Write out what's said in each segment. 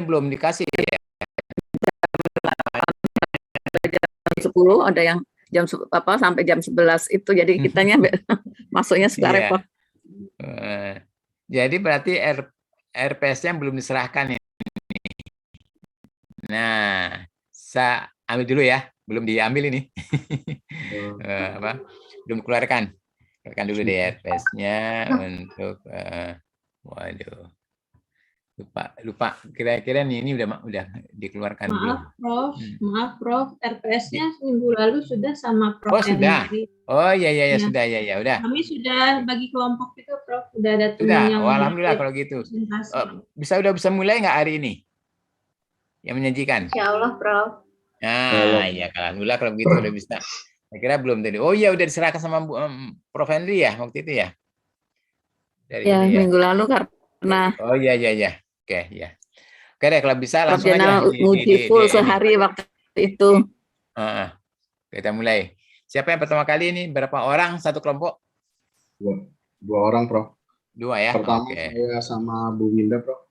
belum dikasih ya. Jam 10, ada yang jam apa sampai jam 11 itu. Jadi kitanya masuknya suka repot. Iya. Jadi berarti RPS-nya belum diserahkan ya. Nah, saya ambil dulu ya. Belum diambil ini. Apa? Belum dikeluarkan. Keluarkan dulu deh RPS-nya untuk waduh. Lupa. Kira-kira ini udah dikeluarkan belum? Maaf Prof, RPS-nya minggu lalu sudah sama Prof. Oh, sudah. Henry. Oh, iya Ya. sudah ya, udah. Kami sudah bagi kelompok itu Prof, sudah ada tim Sudah. yang Oh, alhamdulillah kalau gitu. Bisa mulai nggak hari ini? Yang menyajikan? Insya Allah Prof. Nah, ya alhamdulillah kalau begitu udah bisa. Saya kira belum tadi. Oh iya, udah diserahkan sama Prof. Henry ya waktu itu ya? Dari Ya, ini ya. minggu lalu karena Oh iya. Oke, ya. Oke deh, kalau bisa Prof langsung aja Jana uji full sehari waktu itu. Kita mulai. Siapa yang pertama kali ini? Berapa orang satu kelompok? Dua orang, Prof. Dua ya? Pertama saya sama Bu Winda, Prof.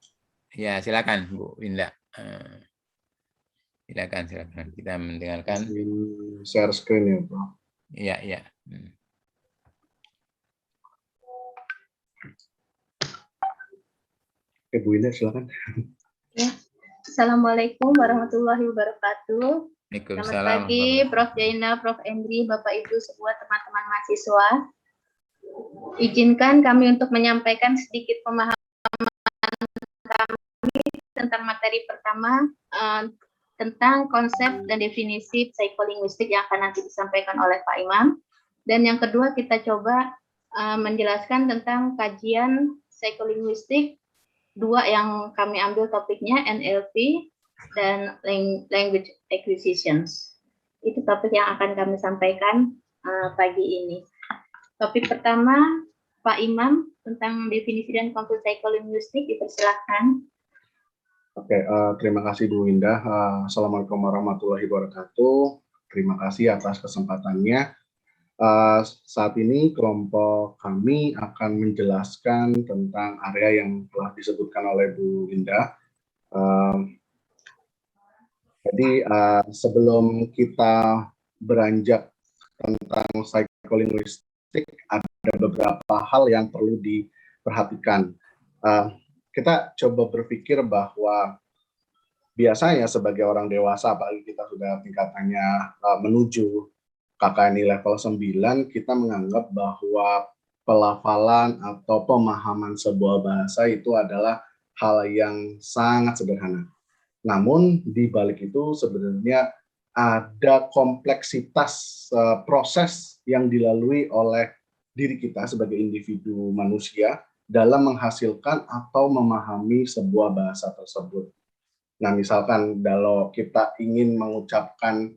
Ya, silakan Bu Winda. Silakan. Kita mendengarkan. Share screen ya, Prof. Iya. Bu Winda, silakan. Ya. Assalamualaikum warahmatullahi wabarakatuh. Selamat pagi, Prof. Jaina, Prof. Henry, Bapak Ibu semua teman-teman mahasiswa. Izinkan kami untuk menyampaikan sedikit pemahaman kami tentang materi pertama, tentang konsep dan definisi psikolinguistik yang akan nanti disampaikan oleh Pak Imam. Dan yang kedua kita coba menjelaskan tentang kajian psikolinguistik, dua yang kami ambil topiknya NLP dan language acquisitions. Itu topik yang akan kami sampaikan pagi ini. Topik pertama, Pak Imam, tentang definisi dan konsep psikolinguistik, dipersilakan. Oke, terima kasih Bu Winda. Assalamualaikum warahmatullahi wabarakatuh. Terima kasih atas kesempatannya. Saat ini kelompok kami akan menjelaskan tentang area yang telah disebutkan oleh Bu Linda. Jadi sebelum kita beranjak tentang psikolinguistik, ada beberapa hal yang perlu diperhatikan. Kita coba berpikir bahwa biasanya sebagai orang dewasa, apalagi kita sudah tingkatannya menuju KKNI level 9, kita menganggap bahwa pelafalan atau pemahaman sebuah bahasa itu adalah hal yang sangat sederhana. Namun di balik itu sebenarnya ada kompleksitas proses yang dilalui oleh diri kita sebagai individu manusia dalam menghasilkan atau memahami sebuah bahasa tersebut. Nah, misalkan kalau kita ingin mengucapkan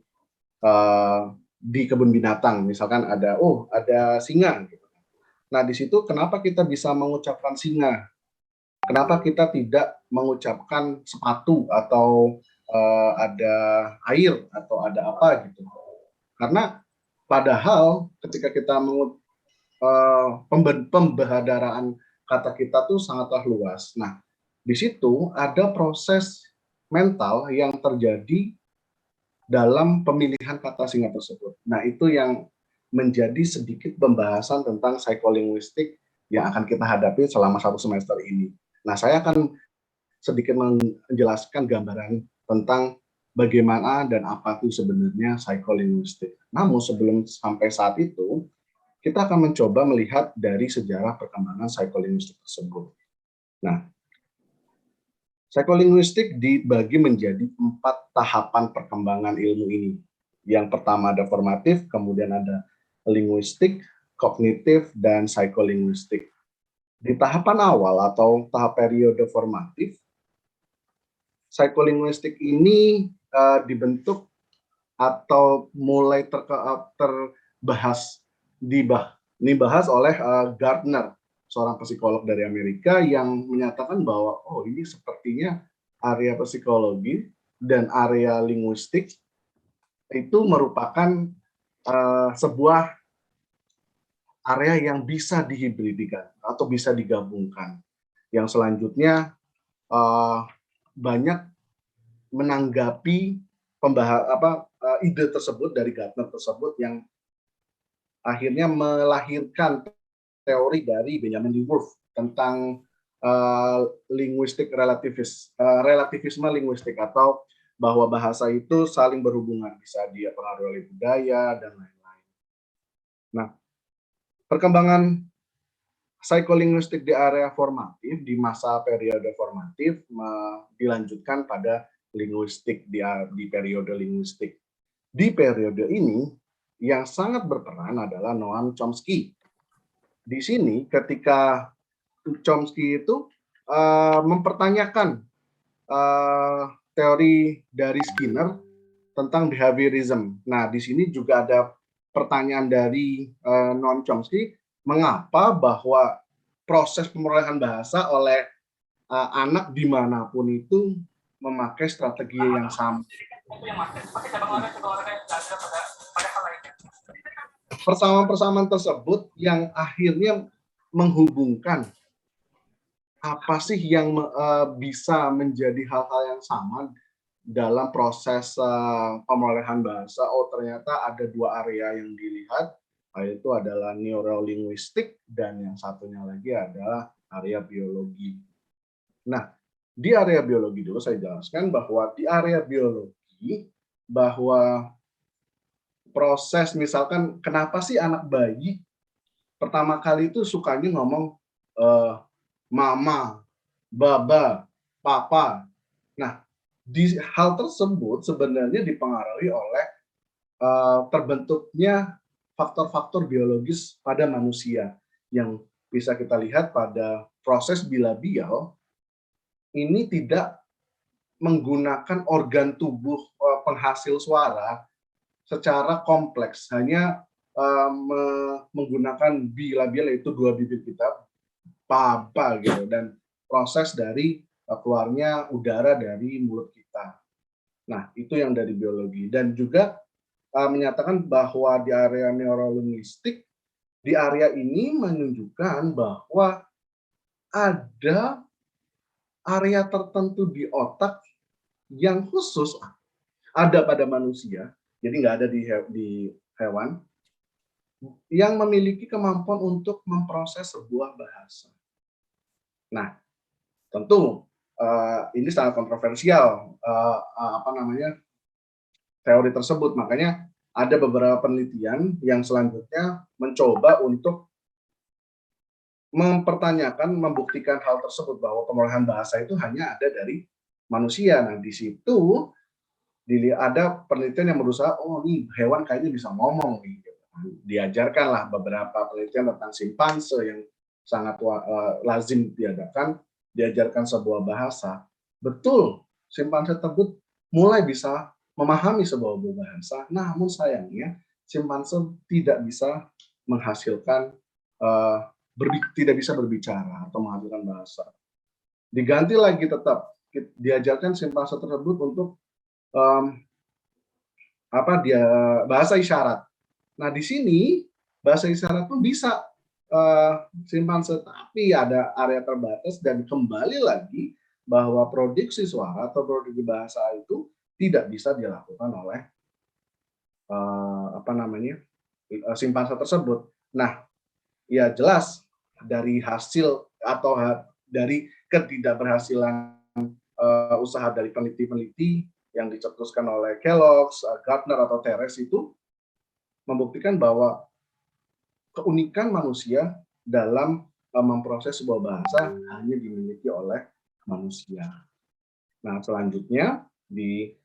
di kebun binatang, misalkan ada singa. Gitu. Nah, di situ kenapa kita bisa mengucapkan singa? Kenapa kita tidak mengucapkan sepatu atau ada air atau ada apa gitu? Karena padahal ketika kita pembahadaraan kata kita tuh sangatlah luas. Nah, di situ ada proses mental yang terjadi dalam pemilihan kata singa tersebut. Nah, itu yang menjadi sedikit pembahasan tentang psikolinguistik yang akan kita hadapi selama 1 semester ini. Nah, saya akan sedikit menjelaskan gambaran tentang bagaimana dan apa itu sebenarnya psikolinguistik. Namun sebelum sampai saat itu, kita akan mencoba melihat dari sejarah perkembangan psikolinguistik tersebut. Nah, psikolinguistik dibagi menjadi 4 tahapan perkembangan ilmu ini. Yang pertama ada formatif, kemudian ada linguistik, kognitif, dan psikolinguistik. Di tahapan awal atau tahap periode formatif, psikolinguistik ini dibentuk atau mulai dibahas oleh Gardner, seorang psikolog dari Amerika yang menyatakan bahwa ini sepertinya area psikologi dan area linguistik itu merupakan sebuah area yang bisa dihibridikan atau bisa digabungkan. Yang selanjutnya banyak menanggapi ide tersebut dari Gardner tersebut yang akhirnya melahirkan teori dari Benjamin D. Wolf tentang relativisme linguistik, atau bahwa bahasa itu saling berhubungan, bisa dia pengaruh oleh budaya dan lain-lain. Nah, perkembangan psikolinguistik di area formatif di masa periode formatif dilanjutkan pada linguistik di periode linguistik. Di periode ini yang sangat berperan adalah Noam Chomsky. Di sini ketika Chomsky itu mempertanyakan teori dari Skinner tentang behaviorism. Nah, di sini juga ada pertanyaan dari Noam Chomsky, mengapa bahwa proses pemerolehan bahasa oleh anak dimanapun itu memakai strategi yang sama. Persamaan-persamaan tersebut yang akhirnya menghubungkan apa sih yang bisa menjadi hal-hal yang sama dalam proses pemerolehan bahasa. Oh, ternyata ada dua area yang dilihat, yaitu adalah neurolinguistik dan yang satunya lagi adalah area biologi. Nah, di area biologi dulu saya jelaskan bahwa di area biologi bahwa proses, misalkan kenapa sih anak bayi pertama kali itu sukanya ngomong mama, baba, papa. Nah, di hal tersebut sebenarnya dipengaruhi oleh terbentuknya faktor-faktor biologis pada manusia yang bisa kita lihat pada proses bilabial ini tidak menggunakan organ tubuh penghasil suara secara kompleks, hanya menggunakan bilabial, yaitu dua bibir kita, papa gitu, dan proses dari keluarnya udara dari mulut kita. Nah, itu yang dari biologi. Dan juga menyatakan bahwa di area neurolinguistik, di area ini menunjukkan bahwa ada area tertentu di otak yang khusus ada pada manusia, jadi nggak ada di hewan, yang memiliki kemampuan untuk memproses sebuah bahasa. Nah, tentu ini sangat kontroversial teori tersebut. Makanya ada beberapa penelitian yang selanjutnya mencoba untuk mempertanyakan, membuktikan hal tersebut, bahwa pemerolehan bahasa itu hanya ada dari manusia. Nah, di situ ada penelitian yang berusaha, oh nih hewan kayaknya bisa ngomong nih. Diajarkanlah beberapa penelitian tentang simpanse yang sangat lazim diadakan, diajarkan sebuah bahasa. Betul, simpanse tersebut mulai bisa memahami sebuah bahasa, namun sayangnya simpanse tidak bisa menghasilkan tidak bisa berbicara atau menghasilkan bahasa. Diganti lagi, tetap diajarkan simpanse tersebut untuk bahasa isyarat. Nah, di sini bahasa isyarat pun bisa simpanse, tapi ada area terbatas, dan kembali lagi bahwa produksi suara atau produksi bahasa itu tidak bisa dilakukan oleh simpanse tersebut. Nah, ya jelas dari hasil atau dari ketidakberhasilan usaha dari peneliti-peneliti yang dicetuskan oleh Kellogg's, Gardner atau Teres itu membuktikan bahwa keunikan manusia dalam memproses sebuah bahasa hanya dimiliki oleh manusia. Nah, selanjutnya di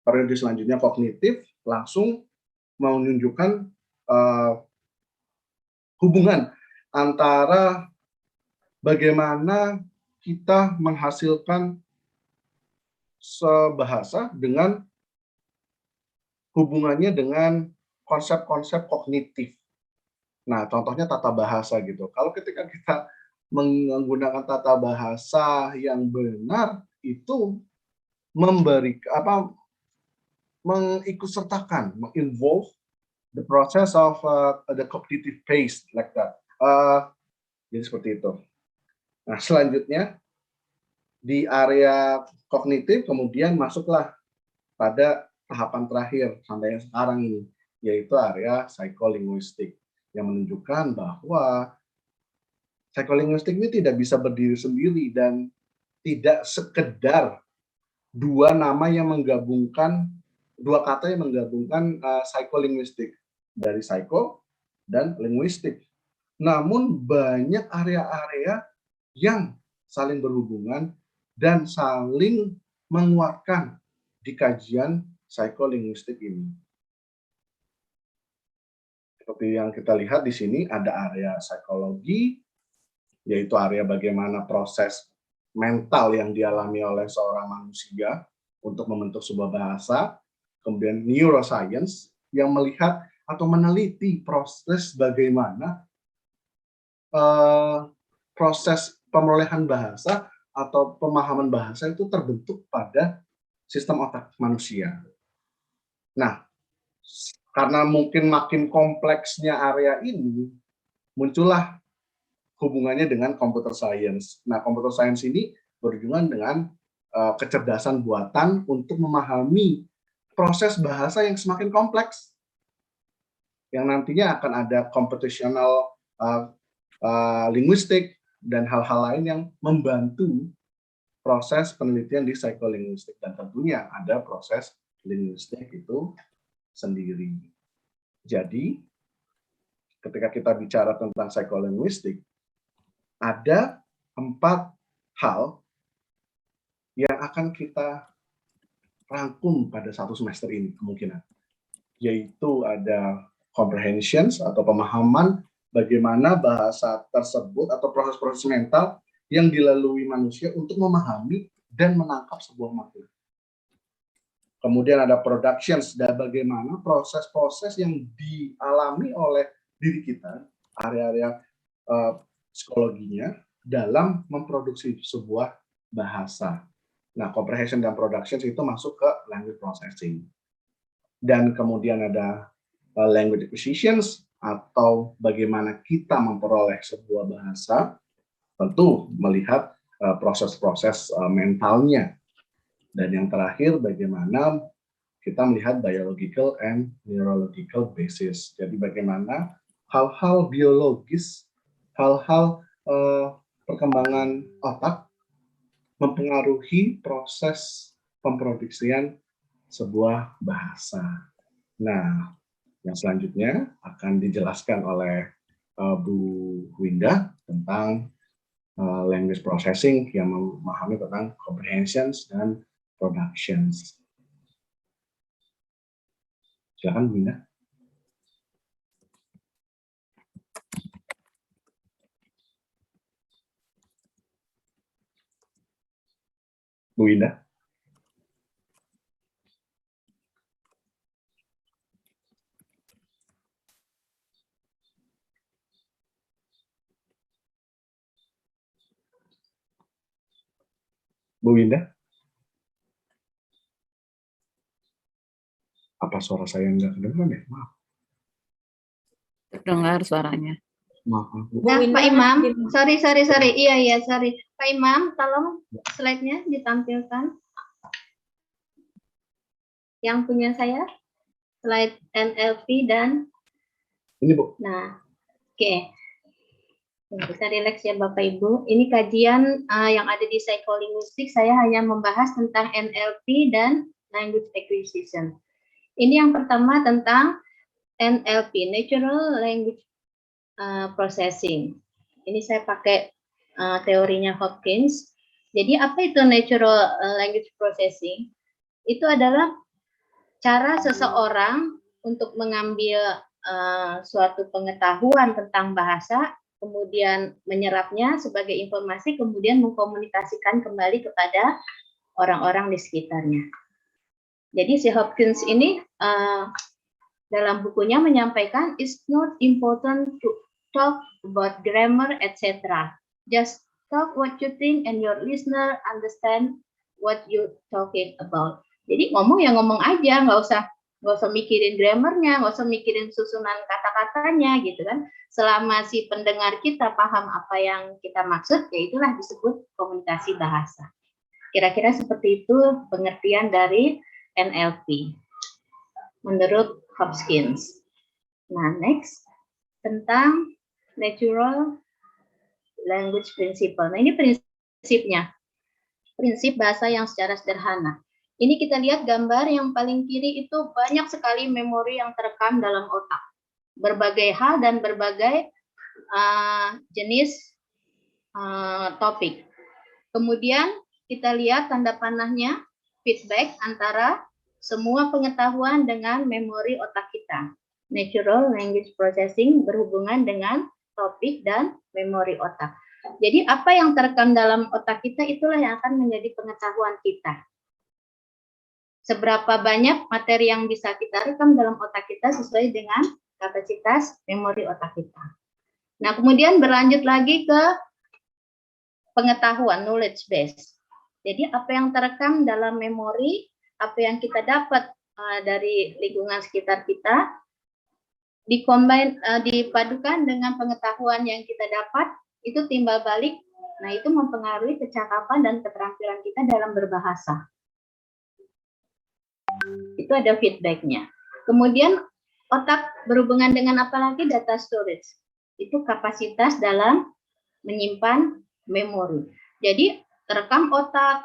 periode selanjutnya kognitif langsung menunjukkan hubungan antara bagaimana kita menghasilkan sebahasa dengan hubungannya dengan konsep-konsep kognitif. Nah, contohnya tata bahasa gitu. Kalau ketika kita menggunakan tata bahasa yang benar, itu mengikutsertakan, menginvolve the process of the cognitive pace, like that. Jadi seperti itu. Nah, selanjutnya Di area kognitif kemudian masuklah pada tahapan terakhir sampai yang sekarang ini, yaitu area psikolinguistik yang menunjukkan bahwa psikolinguistik ini tidak bisa berdiri sendiri dan tidak sekedar dua nama yang menggabungkan, dua kata yang menggabungkan psikolinguistik, dari psycho dan linguistik. Namun banyak area-area yang saling berhubungan dan saling menguatkan di kajian psikolinguistik ini. Seperti yang kita lihat di sini, ada area psikologi, yaitu area bagaimana proses mental yang dialami oleh seorang manusia untuk membentuk sebuah bahasa. Kemudian neuroscience yang melihat atau meneliti proses bagaimana proses pemerolehan bahasa atau pemahaman bahasa itu terbentuk pada sistem otak manusia. Nah, karena mungkin makin kompleksnya area ini, muncullah hubungannya dengan computer science. Nah, computer science ini berhubungan dengan kecerdasan buatan untuk memahami proses bahasa yang semakin kompleks, yang nantinya akan ada computational linguistik dan hal-hal lain yang membantu proses penelitian di psikolinguistik, dan tentunya ada proses linguistik itu sendiri. Jadi, ketika kita bicara tentang psikolinguistik, ada 4 hal yang akan kita rangkum pada satu semester ini kemungkinan, yaitu ada comprehensions atau pemahaman bagaimana bahasa tersebut atau proses-proses mental yang dilalui manusia untuk memahami dan menangkap sebuah makna. Kemudian ada productions, dan bagaimana proses-proses yang dialami oleh diri kita, area-area psikologinya, dalam memproduksi sebuah bahasa. Nah, comprehension dan productions itu masuk ke language processing. Dan kemudian ada language acquisitions, atau bagaimana kita memperoleh sebuah bahasa, tentu melihat proses-proses mentalnya. Dan yang terakhir, bagaimana kita melihat biological and neurological basis. Jadi bagaimana hal-hal biologis, hal-hal perkembangan otak mempengaruhi proses pemproduksian sebuah bahasa. Nah, yang selanjutnya akan dijelaskan oleh Bu Winda tentang language processing yang memahami tentang comprehensions dan productions. Silakan Bu Winda. Bu Winda. Bu Winda. Apa suara saya nggak kedengaran ya? Maaf. Terdengar suaranya. Maaf. Nah, Pak Imam, sorry. Iya, sorry. Pak Imam, tolong slide-nya ditampilkan. Yang punya saya, slide NLP dan... Ini, Bu. Nah, oke. Bisa rileks ya Bapak Ibu. Ini kajian yang ada di psikolinguistik, saya hanya membahas tentang NLP dan language acquisition. Ini yang pertama tentang NLP, Natural Language Processing. Ini saya pakai teorinya Hopkins. Jadi apa itu Natural Language Processing? Itu adalah cara seseorang untuk mengambil suatu pengetahuan tentang bahasa, kemudian menyerapnya sebagai informasi, kemudian mengkomunikasikan kembali kepada orang-orang di sekitarnya. Jadi si Hopkins ini dalam bukunya menyampaikan, it's not important to talk about grammar, etc. Just talk what you think and your listener understand what you talking about. Jadi ngomong ya ngomong aja, nggak usah mikirin grammarnya, nggak usah mikirin susunan kata-katanya gitu kan. Selama si pendengar kita paham apa yang kita maksud, ya itulah disebut komunikasi bahasa. Kira-kira seperti itu pengertian dari NLP menurut Hopkins. Nah, next tentang Natural Language Principle. Nah, ini prinsipnya. Prinsip bahasa yang secara sederhana. Ini kita lihat gambar yang paling kiri itu banyak sekali memori yang terekam dalam otak. Berbagai hal dan berbagai jenis topik. Kemudian kita lihat tanda panahnya, feedback antara semua pengetahuan dengan memori otak kita. Natural Language Processing berhubungan dengan topik dan memori otak. Jadi apa yang terekam dalam otak kita itulah yang akan menjadi pengetahuan kita. Seberapa banyak materi yang bisa kita rekam dalam otak kita sesuai dengan kapasitas memori otak kita. Nah, kemudian berlanjut lagi ke pengetahuan, knowledge base. Jadi apa yang terekam dalam memori, apa yang kita dapat dari lingkungan sekitar kita, dipadukan dengan pengetahuan yang kita dapat, itu timbal balik, nah itu mempengaruhi kecakapan dan keterampilan kita dalam berbahasa. Itu ada feedbacknya. Kemudian otak berhubungan dengan apa lagi? Data storage. Itu kapasitas dalam menyimpan memori. Jadi terekam otak,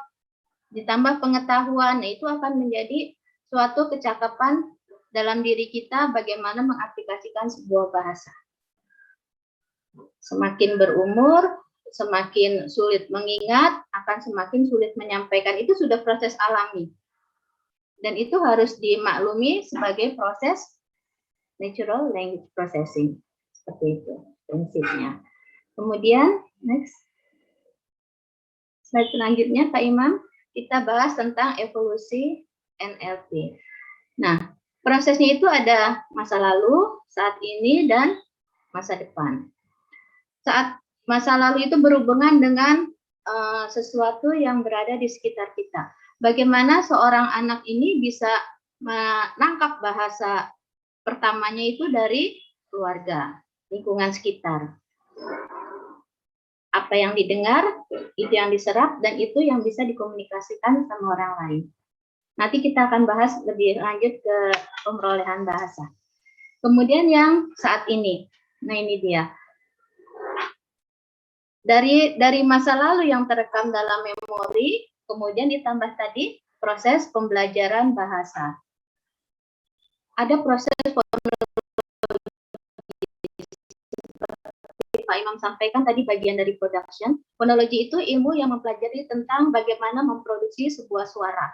ditambah pengetahuan, nah itu akan menjadi suatu kecakapan dalam diri kita bagaimana mengaplikasikan sebuah bahasa. Semakin berumur, semakin sulit mengingat, akan semakin sulit menyampaikan. Itu sudah proses alami. Dan itu harus dimaklumi sebagai proses natural language processing. Seperti itu prinsipnya. Kemudian, next. Slide selanjutnya, Pak Imam, kita bahas tentang evolusi NLP. Nah, prosesnya itu ada masa lalu, saat ini, dan masa depan. Saat masa lalu itu berhubungan dengan sesuatu yang berada di sekitar kita. Bagaimana seorang anak ini bisa menangkap bahasa pertamanya itu dari keluarga, lingkungan sekitar. Apa yang didengar, itu yang diserap, dan itu yang bisa dikomunikasikan sama orang lain. Nanti kita akan bahas lebih lanjut ke pemerolehan bahasa. Kemudian yang saat ini, nah ini dia. Dari masa lalu yang terekam dalam memori, kemudian ditambah tadi proses pembelajaran bahasa. Ada proses Pak Imam sampaikan tadi bagian dari production. Fonologi itu ilmu yang mempelajari tentang bagaimana memproduksi sebuah suara.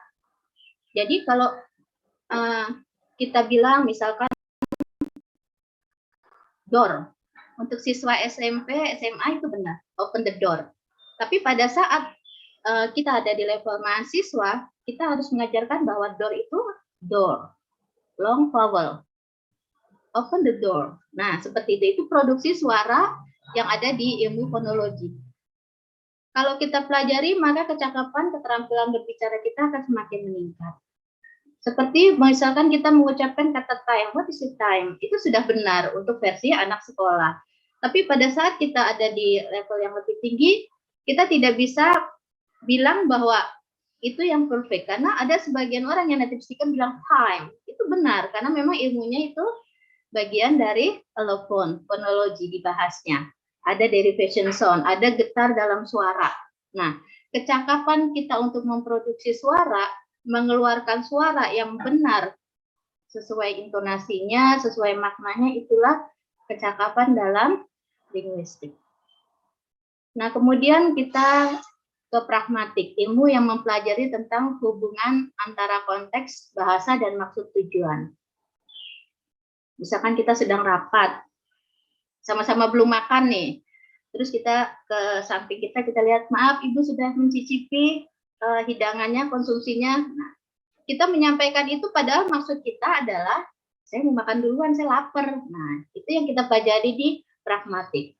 Jadi kalau kita bilang misalkan door, untuk siswa SMP, SMA itu benar, open the door. Tapi pada saat kita ada di level mahasiswa, kita harus mengajarkan bahwa door itu door, long vowel, open the door. Nah, seperti itu produksi suara yang ada di ilmu fonologi. Kalau kita pelajari, maka kecakapan, keterampilan berbicara kita akan semakin meningkat. Seperti misalkan kita mengucapkan kata time, what is it time? Itu sudah benar untuk versi anak sekolah. Tapi pada saat kita ada di level yang lebih tinggi, kita tidak bisa bilang bahwa itu yang perfect. Karena ada sebagian orang yang native speaker bilang time. Itu benar, karena memang ilmunya itu bagian dari allophone, fonologi dibahasnya. Ada derivation sound, ada getar dalam suara. Nah, kecakapan kita untuk memproduksi suara, mengeluarkan suara yang benar sesuai intonasinya, sesuai maknanya, itulah kecakapan dalam linguistik. Nah, kemudian kita ke pragmatik, ilmu yang mempelajari tentang hubungan antara konteks bahasa dan maksud tujuan. Misalkan kita sedang rapat, sama-sama belum makan nih, terus kita ke samping kita lihat, maaf ibu sudah mencicipi hidangannya, konsumsinya. Nah, kita menyampaikan itu padahal maksud kita adalah saya mau makan duluan, saya lapar. Nah, itu yang kita pelajari di pragmatik.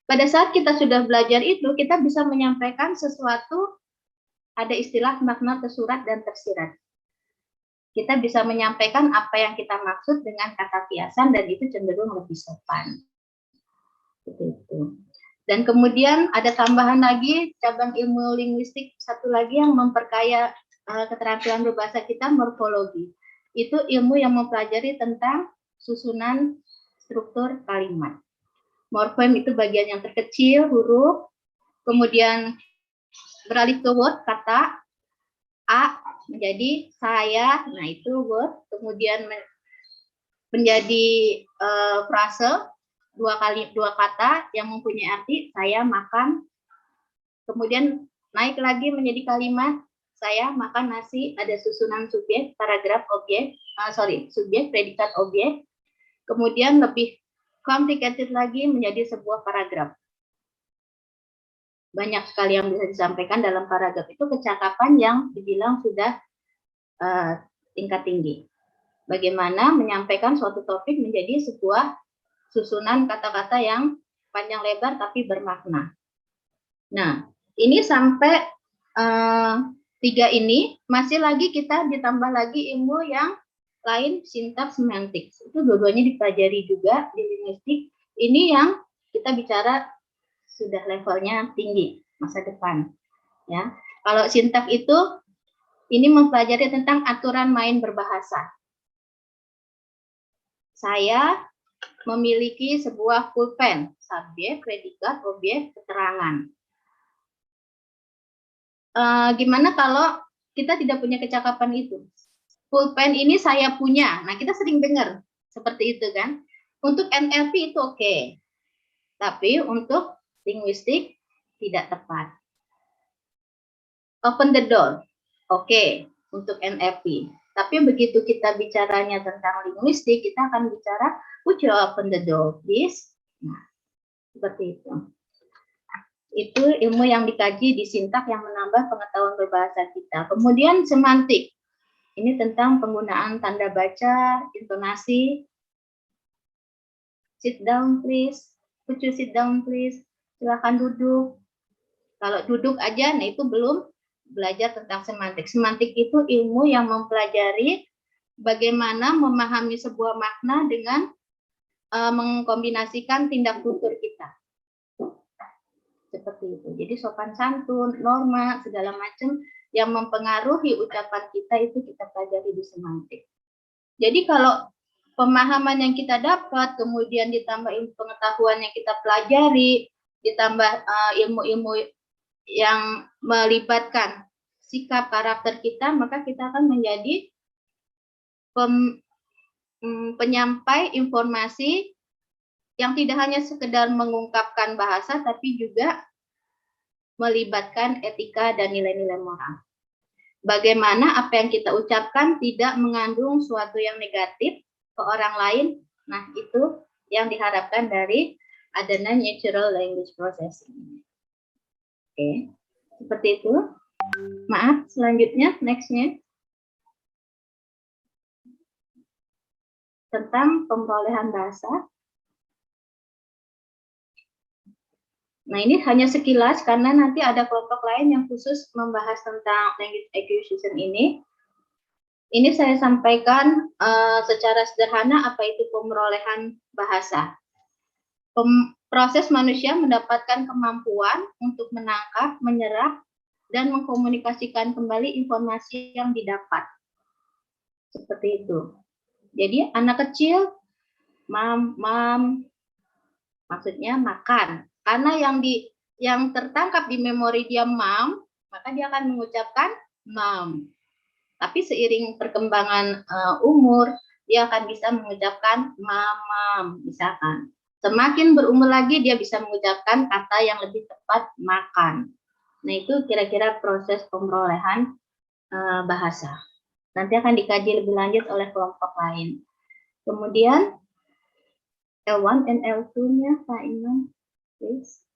Pada saat kita sudah belajar itu, kita bisa menyampaikan sesuatu, ada istilah makna tersurat dan tersirat. Kita bisa menyampaikan apa yang kita maksud dengan kata kiasan dan itu cenderung lebih sopan. Itu. Dan kemudian ada tambahan lagi cabang ilmu linguistik satu lagi yang memperkaya keterampilan berbahasa kita, morfologi. Itu ilmu yang mempelajari tentang susunan struktur kalimat. Morfem itu bagian yang terkecil, huruf, kemudian beralih ke word, kata, A menjadi saya, nah itu word, kemudian menjadi frase, dua kata yang mempunyai arti, saya makan, kemudian naik lagi menjadi kalimat, saya makan nasi, ada susunan subjek, paragraf, objek, subjek, predikat, objek, kemudian lebih complicated lagi menjadi sebuah paragraf. Banyak sekali yang bisa disampaikan dalam paragraf itu, kecakapan yang dibilang sudah tingkat tinggi. Bagaimana menyampaikan suatu topik menjadi sebuah susunan kata-kata yang panjang lebar tapi bermakna. Nah, ini sampai 3 ini masih lagi kita ditambah lagi ilmu yang lain, sintaks, semantik. Itu dua-duanya dipelajari juga di linguistik. Ini yang kita bicara sudah levelnya tinggi masa depan. Ya, kalau sintaks itu ini mempelajari tentang aturan main berbahasa. Saya memiliki sebuah pulpen, subjek, predikat, objek, keterangan. Gimana kalau kita tidak punya kecakapan itu? Pulpen ini saya punya. Nah, kita sering dengar seperti itu kan. Untuk NLP itu oke. Tapi untuk linguistik tidak tepat. Open the door. Oke, untuk NLP. Tapi begitu kita bicaranya tentang linguistik, kita akan bicara, would you open the door, please? Nah, seperti itu. Itu ilmu yang dikaji di sintak yang menambah pengetahuan berbahasa kita. Kemudian semantik. Ini tentang penggunaan tanda baca, intonasi. Sit down, please. Would you sit down, please? Silakan duduk. Kalau duduk aja, nah itu belum belajar tentang semantik. Semantik itu ilmu yang mempelajari bagaimana memahami sebuah makna dengan mengkombinasikan tindak tutur kita. Seperti itu. Jadi sopan santun, norma, segala macam yang mempengaruhi ucapan kita itu kita pelajari di semantik. Jadi kalau pemahaman yang kita dapat, kemudian ditambah pengetahuan yang kita pelajari, ditambah ilmu-ilmu yang melibatkan sikap karakter kita, maka kita akan menjadi penyampai informasi yang tidak hanya sekedar mengungkapkan bahasa, tapi juga melibatkan etika dan nilai-nilai moral. Bagaimana apa yang kita ucapkan tidak mengandung suatu yang negatif ke orang lain. Nah, itu yang diharapkan dari adanya natural language processing. Oke, seperti itu. Maaf, selanjutnya, next-nya. Tentang perolehan bahasa. Nah, ini hanya sekilas karena nanti ada kelompok lain yang khusus membahas tentang language acquisition ini. Ini saya sampaikan secara sederhana apa itu pemerolehan bahasa. Proses manusia mendapatkan kemampuan untuk menangkap, menyerap, dan mengkomunikasikan kembali informasi yang didapat. Seperti itu. Jadi anak kecil, mam, maksudnya makan. Karena yang tertangkap di memori dia mam, maka dia akan mengucapkan mam. Tapi seiring perkembangan umur, dia akan bisa mengucapkan mamam, misalkan. Semakin berumur lagi, dia bisa mengucapkan kata yang lebih tepat, makan. Nah, itu kira-kira proses pemerolehan bahasa. Nanti akan dikaji lebih lanjut oleh kelompok lain. Kemudian, L1 and L2-nya, Pak Imam, please.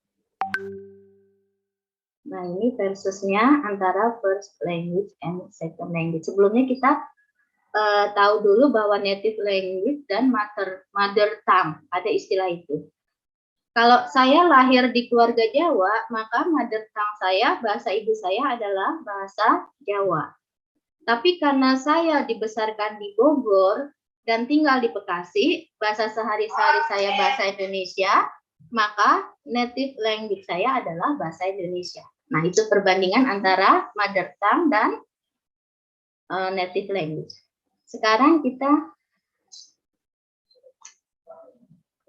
Nah, ini versusnya antara first language and second language. Sebelumnya kita tahu dulu bahwa native language dan mother tongue, ada istilah itu. Kalau saya lahir di keluarga Jawa, maka mother tongue saya, bahasa ibu saya adalah bahasa Jawa. Tapi karena saya dibesarkan di Bogor dan tinggal di Bekasi, bahasa sehari-hari saya bahasa Indonesia, maka native language saya adalah bahasa Indonesia. Nah, itu perbandingan antara mother tongue dan native language. Sekarang kita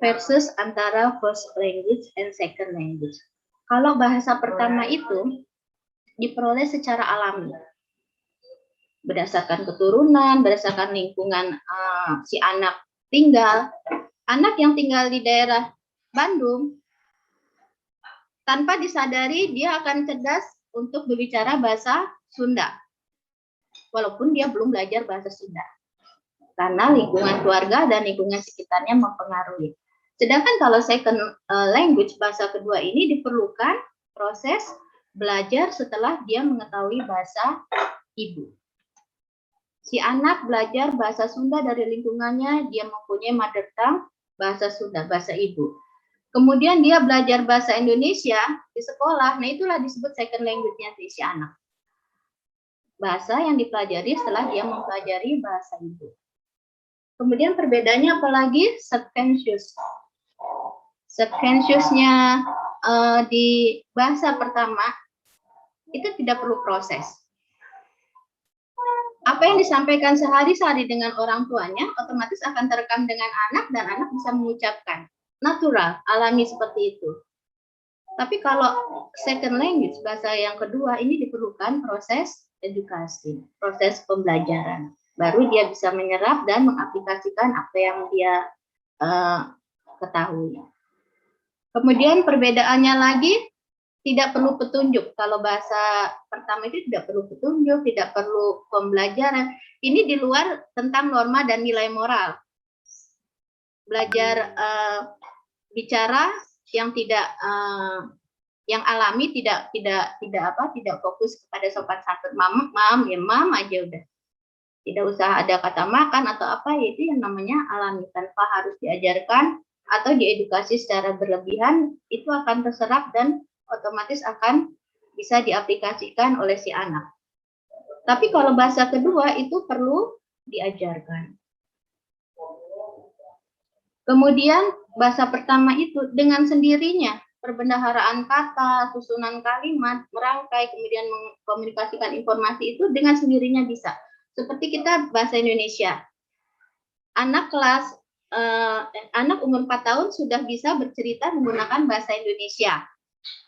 versus antara first language and second language. Kalau bahasa pertama itu diperoleh secara alami, berdasarkan keturunan, berdasarkan lingkungan si anak tinggal. Anak yang tinggal di daerah Bandung, tanpa disadari dia akan cerdas untuk berbicara bahasa Sunda, walaupun dia belum belajar bahasa Sunda, karena lingkungan keluarga dan lingkungan sekitarnya mempengaruhi. Sedangkan kalau second language, bahasa kedua ini diperlukan proses belajar setelah dia mengetahui bahasa ibu. Si anak belajar bahasa Sunda dari lingkungannya, dia mempunyai mother tongue, bahasa Sunda, bahasa ibu. Kemudian dia belajar bahasa Indonesia di sekolah, nah itulah disebut second language-nya si anak. Bahasa yang dipelajari setelah dia mempelajari bahasa ibu. Kemudian perbedaannya apalagi subconscious. Subconscious-nya di bahasa pertama itu tidak perlu proses. Apa yang disampaikan sehari-hari dengan orang tuanya otomatis akan terekam dengan anak dan anak bisa mengucapkan. Natural, alami seperti itu. Tapi kalau second language, bahasa yang kedua, ini diperlukan proses edukasi, proses pembelajaran. Baru dia bisa menyerap dan mengaplikasikan apa yang dia ketahui. Kemudian perbedaannya lagi, tidak perlu petunjuk. Kalau bahasa pertama itu tidak perlu petunjuk, tidak perlu pembelajaran. Ini di luar tentang norma dan nilai moral. Belajar bicara yang tidak yang alami, tidak fokus kepada sopan santun, mam ya mam aja udah. Tidak usah ada kata makan atau apa, itu yang namanya alami, tanpa harus diajarkan atau diedukasi secara berlebihan, itu akan terserap dan otomatis akan bisa diaplikasikan oleh si anak. Tapi kalau bahasa kedua itu perlu diajarkan. Kemudian bahasa pertama itu dengan sendirinya, perbendaharaan kata, susunan kalimat, merangkai, kemudian mengkomunikasikan informasi itu dengan sendirinya bisa. Seperti kita bahasa Indonesia. Anak umur 4 tahun sudah bisa bercerita menggunakan bahasa Indonesia.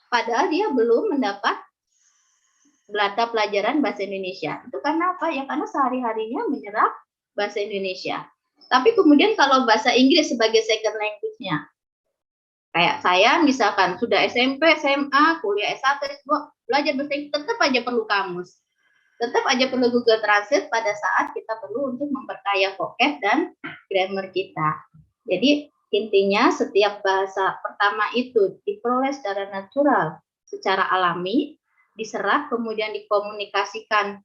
Padahal dia belum mendapat mata pelajaran bahasa Indonesia. Itu karena apa? Ya karena sehari-harinya menyerap bahasa Indonesia. Tapi kemudian kalau bahasa Inggris sebagai second language-nya, kayak saya misalkan sudah SMP, SMA, kuliah S1, S2, belajar bahasa Inggris, tetap aja perlu kamus. Tetap aja perlu Google Translate pada saat kita perlu untuk memperkaya vocab dan grammar kita. Jadi intinya setiap bahasa pertama itu diperoleh secara natural, secara alami, diserap, kemudian dikomunikasikan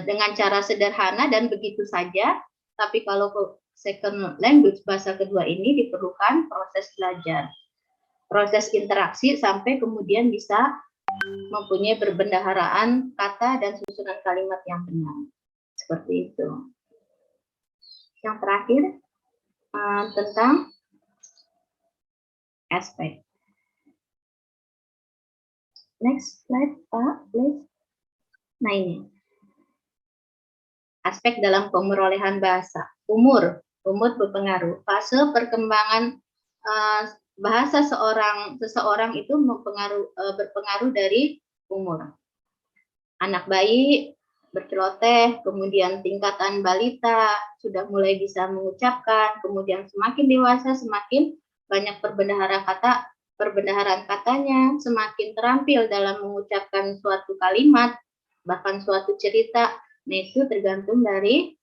dengan cara sederhana dan begitu saja. Tapi kalau second language, bahasa kedua ini diperlukan proses belajar, proses interaksi sampai kemudian bisa mempunyai perbendaharaan kata dan susunan kalimat yang benar. Seperti itu. Yang terakhir, tentang aspek. Next slide, Pak, please. Nah ini, aspek dalam pemerolehan bahasa. Umur berpengaruh. Fase perkembangan bahasa seseorang itu berpengaruh dari umur. Anak bayi berceloteh, kemudian tingkatan balita sudah mulai bisa mengucapkan, kemudian semakin dewasa semakin banyak perbendaharaan katanya, semakin terampil dalam mengucapkan suatu kalimat, bahkan suatu cerita. Nah, itu tergantung dari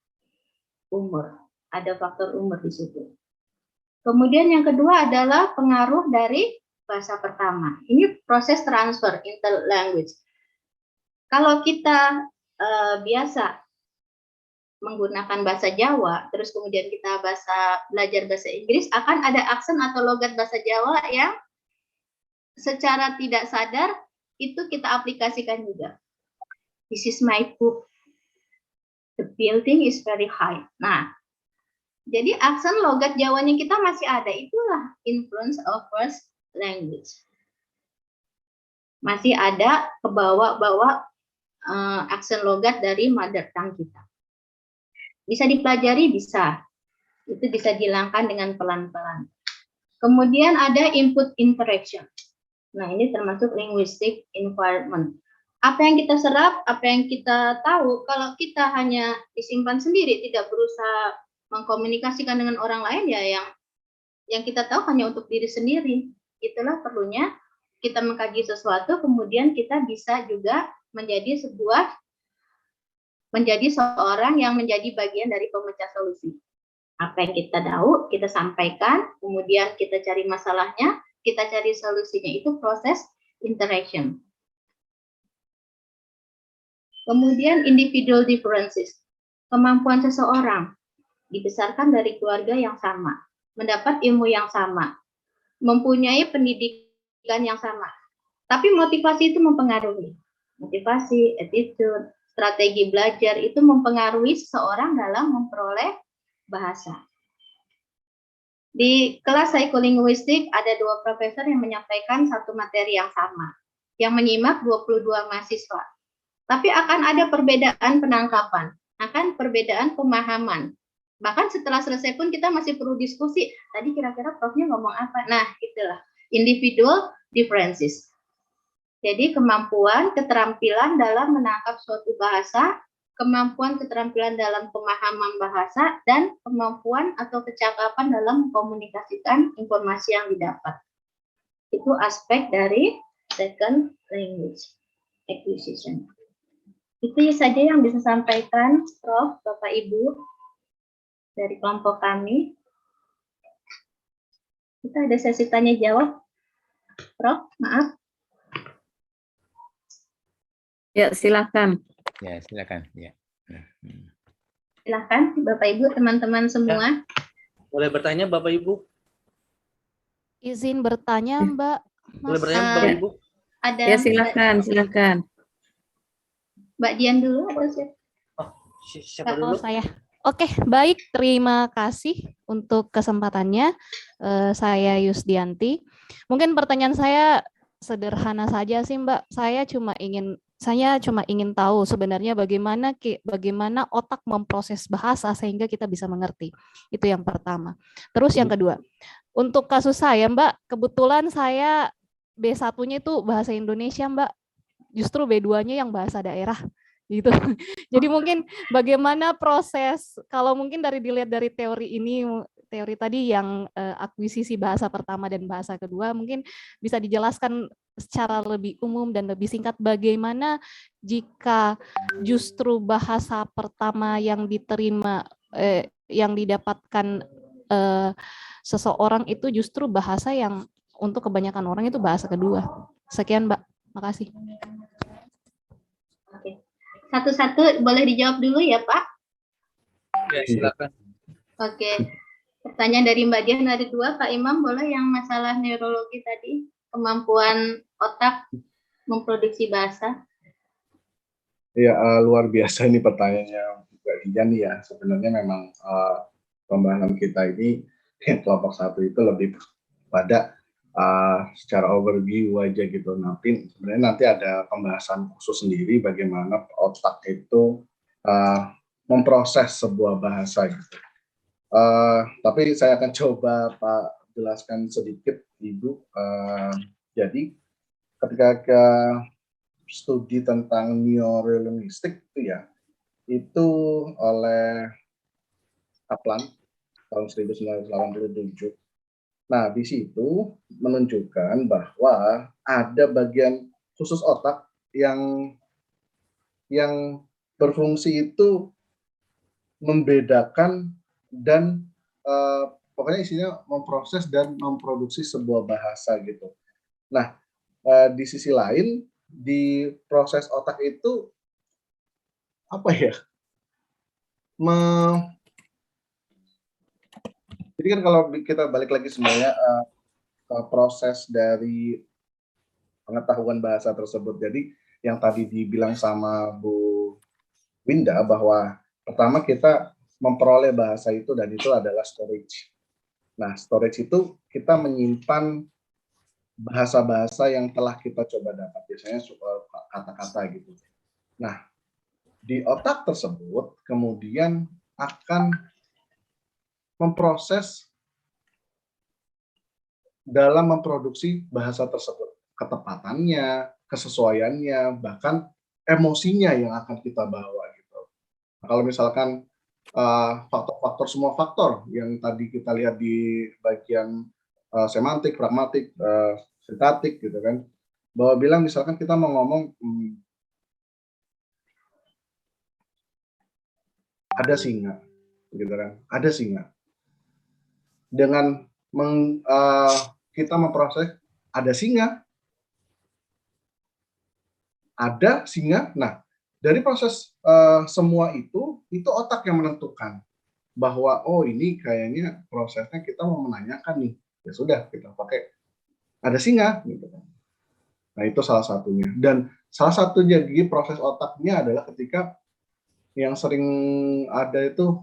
umur. Ada faktor umur di situ. Kemudian yang kedua adalah pengaruh dari bahasa pertama. Ini proses transfer interlanguage. Kalau kita biasa menggunakan bahasa Jawa, terus kemudian kita belajar bahasa Inggris, akan ada aksen atau logat bahasa Jawa yang secara tidak sadar itu kita aplikasikan juga. This is my book. The building is very high. Nah, Jadi aksen logat Jawanya kita masih ada, itulah influence of first language. Masih ada kebawa-bawa aksen logat dari mother tongue kita. Bisa dipelajari, bisa. Itu bisa dihilangkan dengan pelan-pelan. Kemudian ada input interaction. Nah, ini termasuk linguistic environment. Apa yang kita serap, apa yang kita tahu, kalau kita hanya disimpan sendiri, tidak berusaha mengkomunikasikan dengan orang lain, ya yang kita tahu hanya untuk diri sendiri. Itulah perlunya kita mengkaji sesuatu, kemudian kita bisa juga menjadi seorang yang menjadi bagian dari pemecah solusi. Apa yang kita tahu, kita sampaikan, kemudian kita cari masalahnya, kita cari solusinya, itu proses interaction. Kemudian individual differences, kemampuan seseorang dibesarkan dari keluarga yang sama, mendapat ilmu yang sama, mempunyai pendidikan yang sama. Tapi motivasi itu mempengaruhi. Motivasi, attitude, strategi belajar itu mempengaruhi seseorang dalam memperoleh bahasa. Di kelas psikolinguistik ada 2 profesor yang menyampaikan satu materi yang sama, yang menyimak 22 mahasiswa. Tapi akan ada perbedaan penangkapan, akan perbedaan pemahaman. Bahkan setelah selesai pun kita masih perlu diskusi, tadi kira-kira profnya ngomong apa. Nah, itulah individual differences. Jadi kemampuan, keterampilan dalam menangkap suatu bahasa, kemampuan keterampilan dalam pemahaman bahasa, dan kemampuan atau kecakapan dalam mengkomunikasikan informasi yang didapat. Itu aspek dari second language acquisition. Itu saja yang bisa sampaikan Prof, Bapak Ibu dari kelompok kami. Kita ada sesi tanya jawab. Prof, maaf. Ya, silakan. Ya, silakan. Ya. Silakan Bapak Ibu, teman-teman semua. Boleh bertanya Bapak Ibu? Izin bertanya Mbak. Boleh bertanya Bapak Ibu? Ada Ya, silakan. Mbak Dian dulu atau siapa? Oh, siapa dulu? Saya. Oke, baik. Terima kasih untuk kesempatannya. Saya Yusdianti. Mungkin pertanyaan saya sederhana saja sih, Mbak. Saya cuma ingin tahu sebenarnya bagaimana otak memproses bahasa sehingga kita bisa mengerti. Itu yang pertama. Terus yang kedua, untuk kasus saya, Mbak, kebetulan saya B1-nya itu bahasa Indonesia, Mbak. Justru B2-nya yang bahasa daerah gitu. Jadi mungkin bagaimana proses, kalau mungkin dilihat dari teori tadi yang akuisisi bahasa pertama dan bahasa kedua, mungkin bisa dijelaskan secara lebih umum dan lebih singkat bagaimana jika justru bahasa pertama yang diterima, yang didapatkan seseorang itu justru bahasa yang untuk kebanyakan orang itu bahasa kedua. Sekian, Mbak. Makasih. Oke. Satu-satu boleh dijawab dulu ya, Pak? Ya, silakan. Oke. Pertanyaan dari Mbak Dian ada 2, Pak Imam, boleh yang masalah neurologi tadi, kemampuan otak memproduksi bahasa? Ya, luar biasa ini pertanyaannya Mbak Dian ya. Sebenarnya memang pembahasan kita ini kelompok 1 itu lebih pada secara overview aja gitu. Sebenarnya nanti ada pembahasan khusus sendiri bagaimana otak itu memproses sebuah bahasa gitu. Tapi saya akan coba Pak jelaskan sedikit Ibu. Jadi ketika studi tentang neurolinguistik itu oleh Kaplan tahun 1987. Nah, di situ menunjukkan bahwa ada bagian khusus otak yang berfungsi itu membedakan dan pokoknya isinya memproses dan memproduksi sebuah bahasa gitu. Nah, di sisi lain di proses otak itu apa ya? Jadi kan kalau kita balik lagi semuanya proses dari pengetahuan bahasa tersebut. Jadi yang tadi dibilang sama Bu Winda bahwa pertama kita memperoleh bahasa itu, dan itu adalah storage. Nah, storage itu kita menyimpan bahasa-bahasa yang telah kita coba dapat, biasanya kata-kata gitu. Nah, di otak tersebut kemudian akan memproses dalam memproduksi bahasa tersebut, ketepatannya, kesesuaiannya, bahkan emosinya yang akan kita bawa gitu. Nah, kalau misalkan faktor-faktor, semua faktor yang tadi kita lihat di bagian semantik, pragmatik, sintaktik gitu kan, bahwa bilang misalkan kita mau ngomong ada singa, gitu kan, ada singa. Dengan kita memproses ada singa, Nah, dari proses semua itu otak yang menentukan bahwa oh ini kayaknya prosesnya kita mau menanyakan nih, ya sudah kita pakai ada singa gitu kan. Nah, itu salah satunya. Dan salah satu jadi proses otaknya adalah ketika yang sering ada itu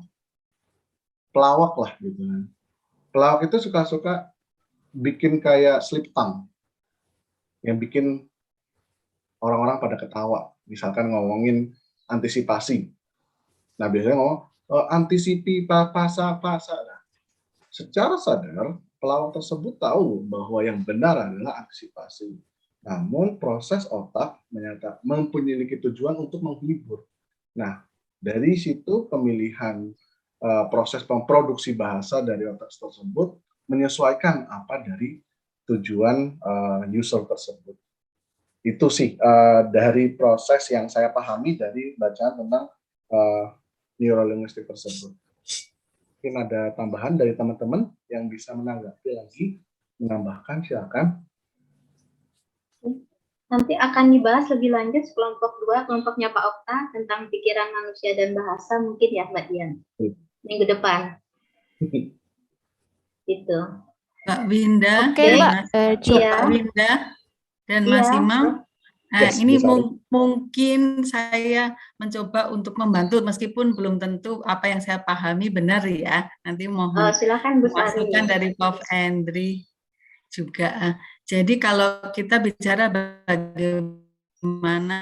pelawak lah gitu kan. Pelawak itu suka-suka bikin kayak slip tongue yang bikin orang-orang pada ketawa. Misalkan ngomongin antisipasi. Nah, biasanya ngomong antisipi pasa. Nah, secara sadar pelawak tersebut tahu bahwa yang benar adalah antisipasi. Namun proses otak mempunyai tujuan untuk menghibur. Nah, dari situ pemilihan proses memproduksi bahasa dari otak tersebut menyesuaikan apa dari tujuan user tersebut. Itu sih dari proses yang saya pahami dari bacaan tentang neurolinguistik tersebut. Mungkin ada tambahan dari teman-teman yang bisa menanggapi lagi, menambahkan, silakan. Nanti akan dibahas lebih lanjut kelompok 2, kelompoknya Pak Okta tentang pikiran manusia dan bahasa, mungkin ya Mbak Dian, minggu depan. Gitu. Mbak Winda, Oke, Mbak. Iya. Mbak Winda dan Mas Iya. Imam. Nah, Yes, ini bisa. mungkin saya mencoba untuk membantu meskipun belum tentu apa yang saya pahami benar ya. Nanti mohon Silakan Bu Sari. masukan dari Prof. Andri juga. Jadi kalau kita bicara bagaimana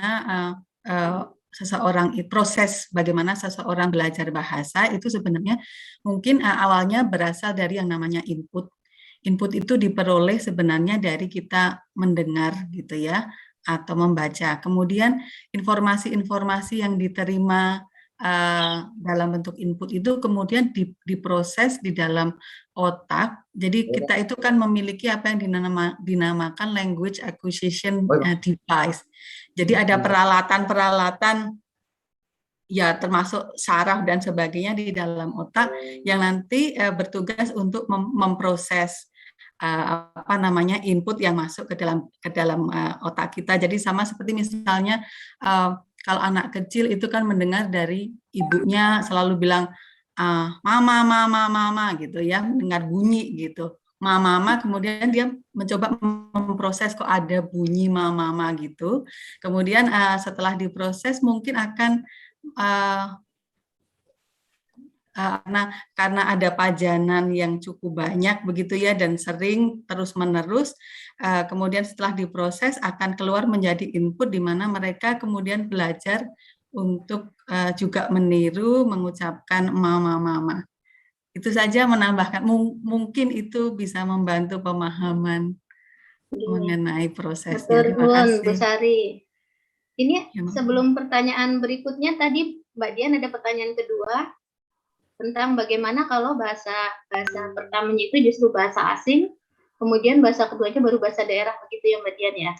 proses bagaimana seseorang belajar bahasa itu sebenarnya mungkin awalnya berasal dari yang namanya input. Input itu diperoleh sebenarnya dari kita mendengar gitu ya, atau membaca. Kemudian informasi-informasi yang diterima dalam bentuk input itu kemudian diproses di dalam otak. Jadi kita itu kan memiliki apa yang dinamakan language acquisition device. Jadi ada peralatan-peralatan ya termasuk saraf dan sebagainya di dalam otak yang nanti bertugas untuk memproses input yang masuk ke dalam otak kita. Jadi sama seperti misalnya kalau anak kecil itu kan mendengar dari ibunya selalu bilang mama gitu ya, mendengar bunyi gitu. Mama, kemudian dia mencoba memproses kok ada bunyi mama gitu. Kemudian setelah diproses mungkin akan karena ada pajanan yang cukup banyak begitu ya dan sering terus-menerus, kemudian setelah diproses akan keluar menjadi input di mana mereka kemudian belajar untuk juga meniru mengucapkan mama. Itu saja menambahkan, mungkin itu bisa membantu pemahaman mengenai prosesnya. Terima kasih. Bu Sari. Ini sebelum pertanyaan berikutnya tadi Mbak Dian ada pertanyaan kedua tentang bagaimana kalau bahasa pertamanya itu justru bahasa asing, kemudian bahasa keduanya baru bahasa daerah, begitu ya Mbak Dian ya?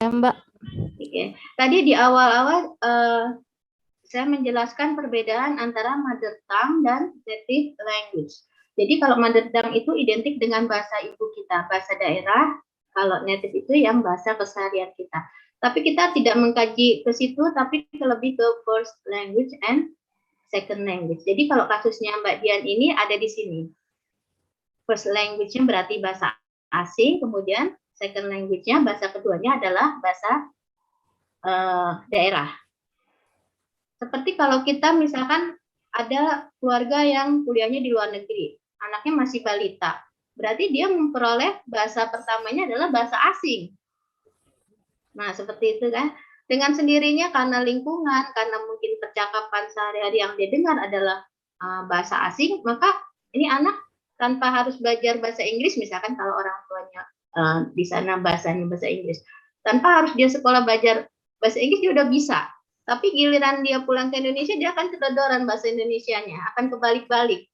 Ya Mbak. Oke. Tadi di awal-awal saya menjelaskan perbedaan antara mother tongue dan native language. Jadi kalau mother tongue itu identik dengan bahasa ibu kita, bahasa daerah. Kalau native itu yang bahasa keseharian kita. Tapi kita tidak mengkaji ke situ, tapi lebih ke first language and second language. Jadi kalau kasusnya Mbak Dian ini ada di sini. First language-nya berarti bahasa asing, kemudian second language-nya, bahasa keduanya adalah bahasa daerah. Seperti kalau kita misalkan ada keluarga yang kuliahnya di luar negeri, anaknya masih balita, berarti dia memperoleh bahasa pertamanya adalah bahasa asing. Nah, seperti itu kan. Dengan sendirinya karena lingkungan, karena mungkin percakapan sehari-hari yang dia dengar adalah bahasa asing, maka ini anak tanpa harus belajar bahasa Inggris, misalkan kalau orang tuanya di sana bahasanya bahasa Inggris, tanpa harus dia sekolah belajar bahasa Inggris dia udah bisa. Tapi giliran dia pulang ke Indonesia, dia akan kedodoran bahasa Indonesianya, akan kebalik-balik.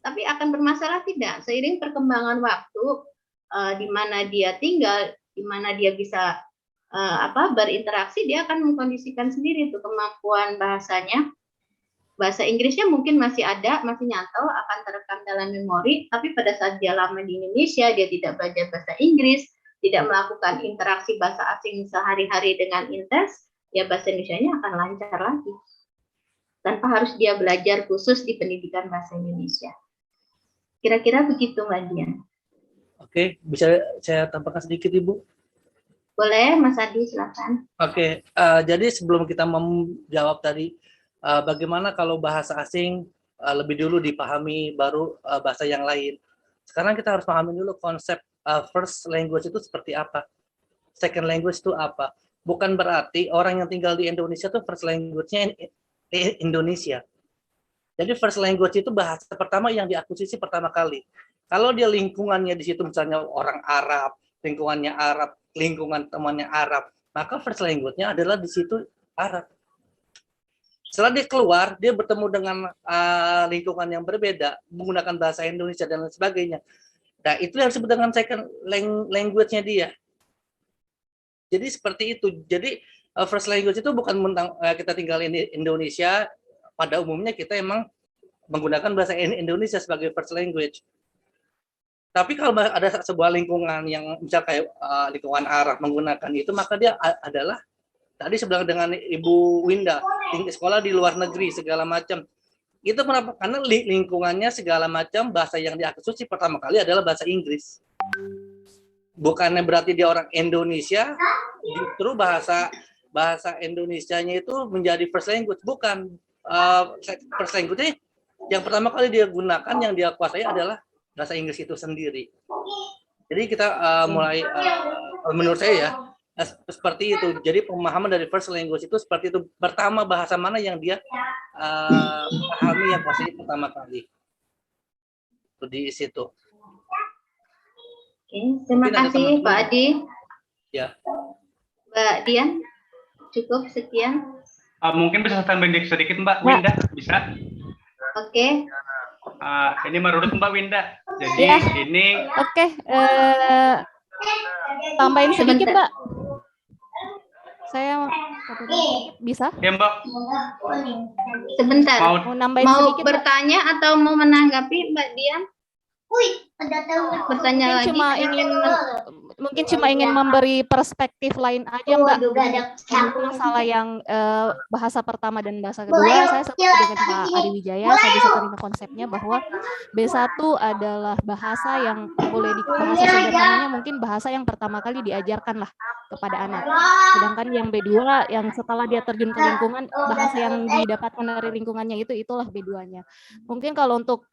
Tapi akan bermasalah tidak? Seiring perkembangan waktu, di mana dia tinggal, di mana dia bisa berinteraksi, dia akan mengkondisikan sendiri tuh kemampuan bahasanya. Bahasa Inggrisnya mungkin masih ada, masih nyantol, akan terekam dalam memori, tapi pada saat dia lama di Indonesia, dia tidak belajar bahasa Inggris, tidak melakukan interaksi bahasa asing sehari-hari dengan intens, ya bahasa Indonesianya akan lancar lagi. Tanpa harus dia belajar khusus di pendidikan bahasa Indonesia. Kira-kira begitu, Mbak Dian. Oke, bisa saya tambahkan sedikit, Ibu? Boleh, Mas Adi, silakan. Oke, jadi sebelum kita menjawab tadi, bagaimana kalau bahasa asing lebih dulu dipahami, baru bahasa yang lain. Sekarang kita harus pahami dulu konsep first language itu seperti apa, second language itu apa. Bukan berarti orang yang tinggal di Indonesia itu first language-nya Indonesia. Jadi first language itu bahasa pertama yang diakuisisi pertama kali. Kalau dia lingkungannya di situ misalnya orang Arab, lingkungannya Arab, lingkungan temannya Arab, maka first language-nya adalah di situ Arab. Setelah dia keluar, dia bertemu dengan lingkungan yang berbeda, menggunakan bahasa Indonesia dan lain sebagainya. Nah, itu yang disebut dengan second language-nya dia. Jadi seperti itu. Jadi first language itu bukan tentang kita tinggal di Indonesia, pada umumnya kita emang menggunakan bahasa Indonesia sebagai first language. Tapi kalau ada sebuah lingkungan yang misalnya kayak lingkungan Arab menggunakan itu, maka dia adalah tadi sebelah dengan Ibu Winda, sekolah di luar negeri segala macam. Itu kenapa? Karena lingkungannya segala macam bahasa yang diakuisisi pertama kali adalah bahasa Inggris. Bukannya berarti dia orang Indonesia, justru bahasa Indonesianya itu menjadi first language. Bukan first language-nya yang pertama kali dia gunakan, yang dia kuasai adalah bahasa Inggris itu sendiri. Jadi kita mulai menurut saya ya seperti itu. Jadi pemahaman dari first language itu seperti itu. Pertama bahasa mana yang dia pahami, yang kuasai pertama kali. Itu di situ. Oke, terima kasih Pak Adi. Ya. Mbak Dian, cukup sekian. Mungkin bisa tambahin sedikit Mbak Winda, bisa? Oke. Ini menurut Mbak Winda. Jadi Ya. ini. Oke, tambahin sedikit Mbak. Saya bisa? Ya Mbak. Sebentar. Mau nambahin Mau sedikit Mbak? bertanya atau mau menanggapi Mbak Dian? Bertanya lagi. Mungkin cuma ingin memberi perspektif lain aja Mbak. Untuk masalah yang bahasa pertama dan bahasa kedua, saya setuju dengan Pak Ari Wijaya. Saya bisa terima konsepnya bahwa B1 adalah bahasa yang boleh bahasa sederhananya mungkin bahasa yang pertama kali diajarkan lah kepada anak. Sedangkan yang B2 yang setelah dia terjun ke lingkungan, bahasa yang didapatkan dari lingkungannya itulah B2-nya. Mungkin kalau untuk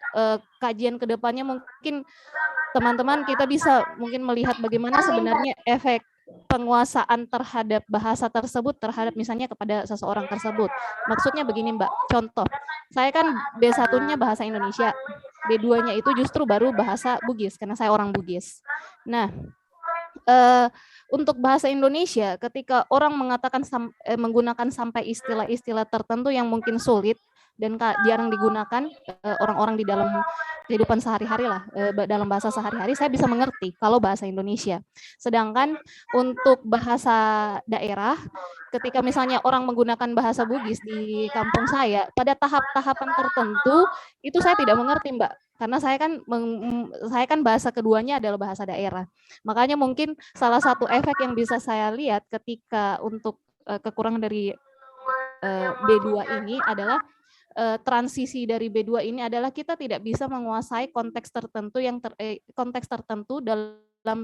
kajian kedepannya mungkin teman-teman kita bisa mungkin melihat bagaimana sebenarnya efek penguasaan terhadap bahasa tersebut terhadap misalnya kepada seseorang tersebut. Maksudnya begini Mbak, contoh, saya kan B1-nya bahasa Indonesia, B2-nya itu justru baru bahasa Bugis karena saya orang Bugis. Nah, untuk bahasa Indonesia ketika orang mengatakan menggunakan sampai istilah-istilah tertentu yang mungkin sulit dan jarang digunakan orang-orang di dalam kehidupan sehari-hari lah, dalam bahasa sehari-hari saya bisa mengerti kalau bahasa Indonesia. Sedangkan untuk bahasa daerah, ketika misalnya orang menggunakan bahasa Bugis di kampung saya, pada tahap-tahapan tertentu itu saya tidak mengerti Mbak, karena saya kan bahasa keduanya adalah bahasa daerah. Makanya mungkin salah satu efek yang bisa saya lihat ketika untuk kekurangan dari B2 ini adalah transisi dari B2 ini adalah kita tidak bisa menguasai konteks tertentu yang konteks tertentu dalam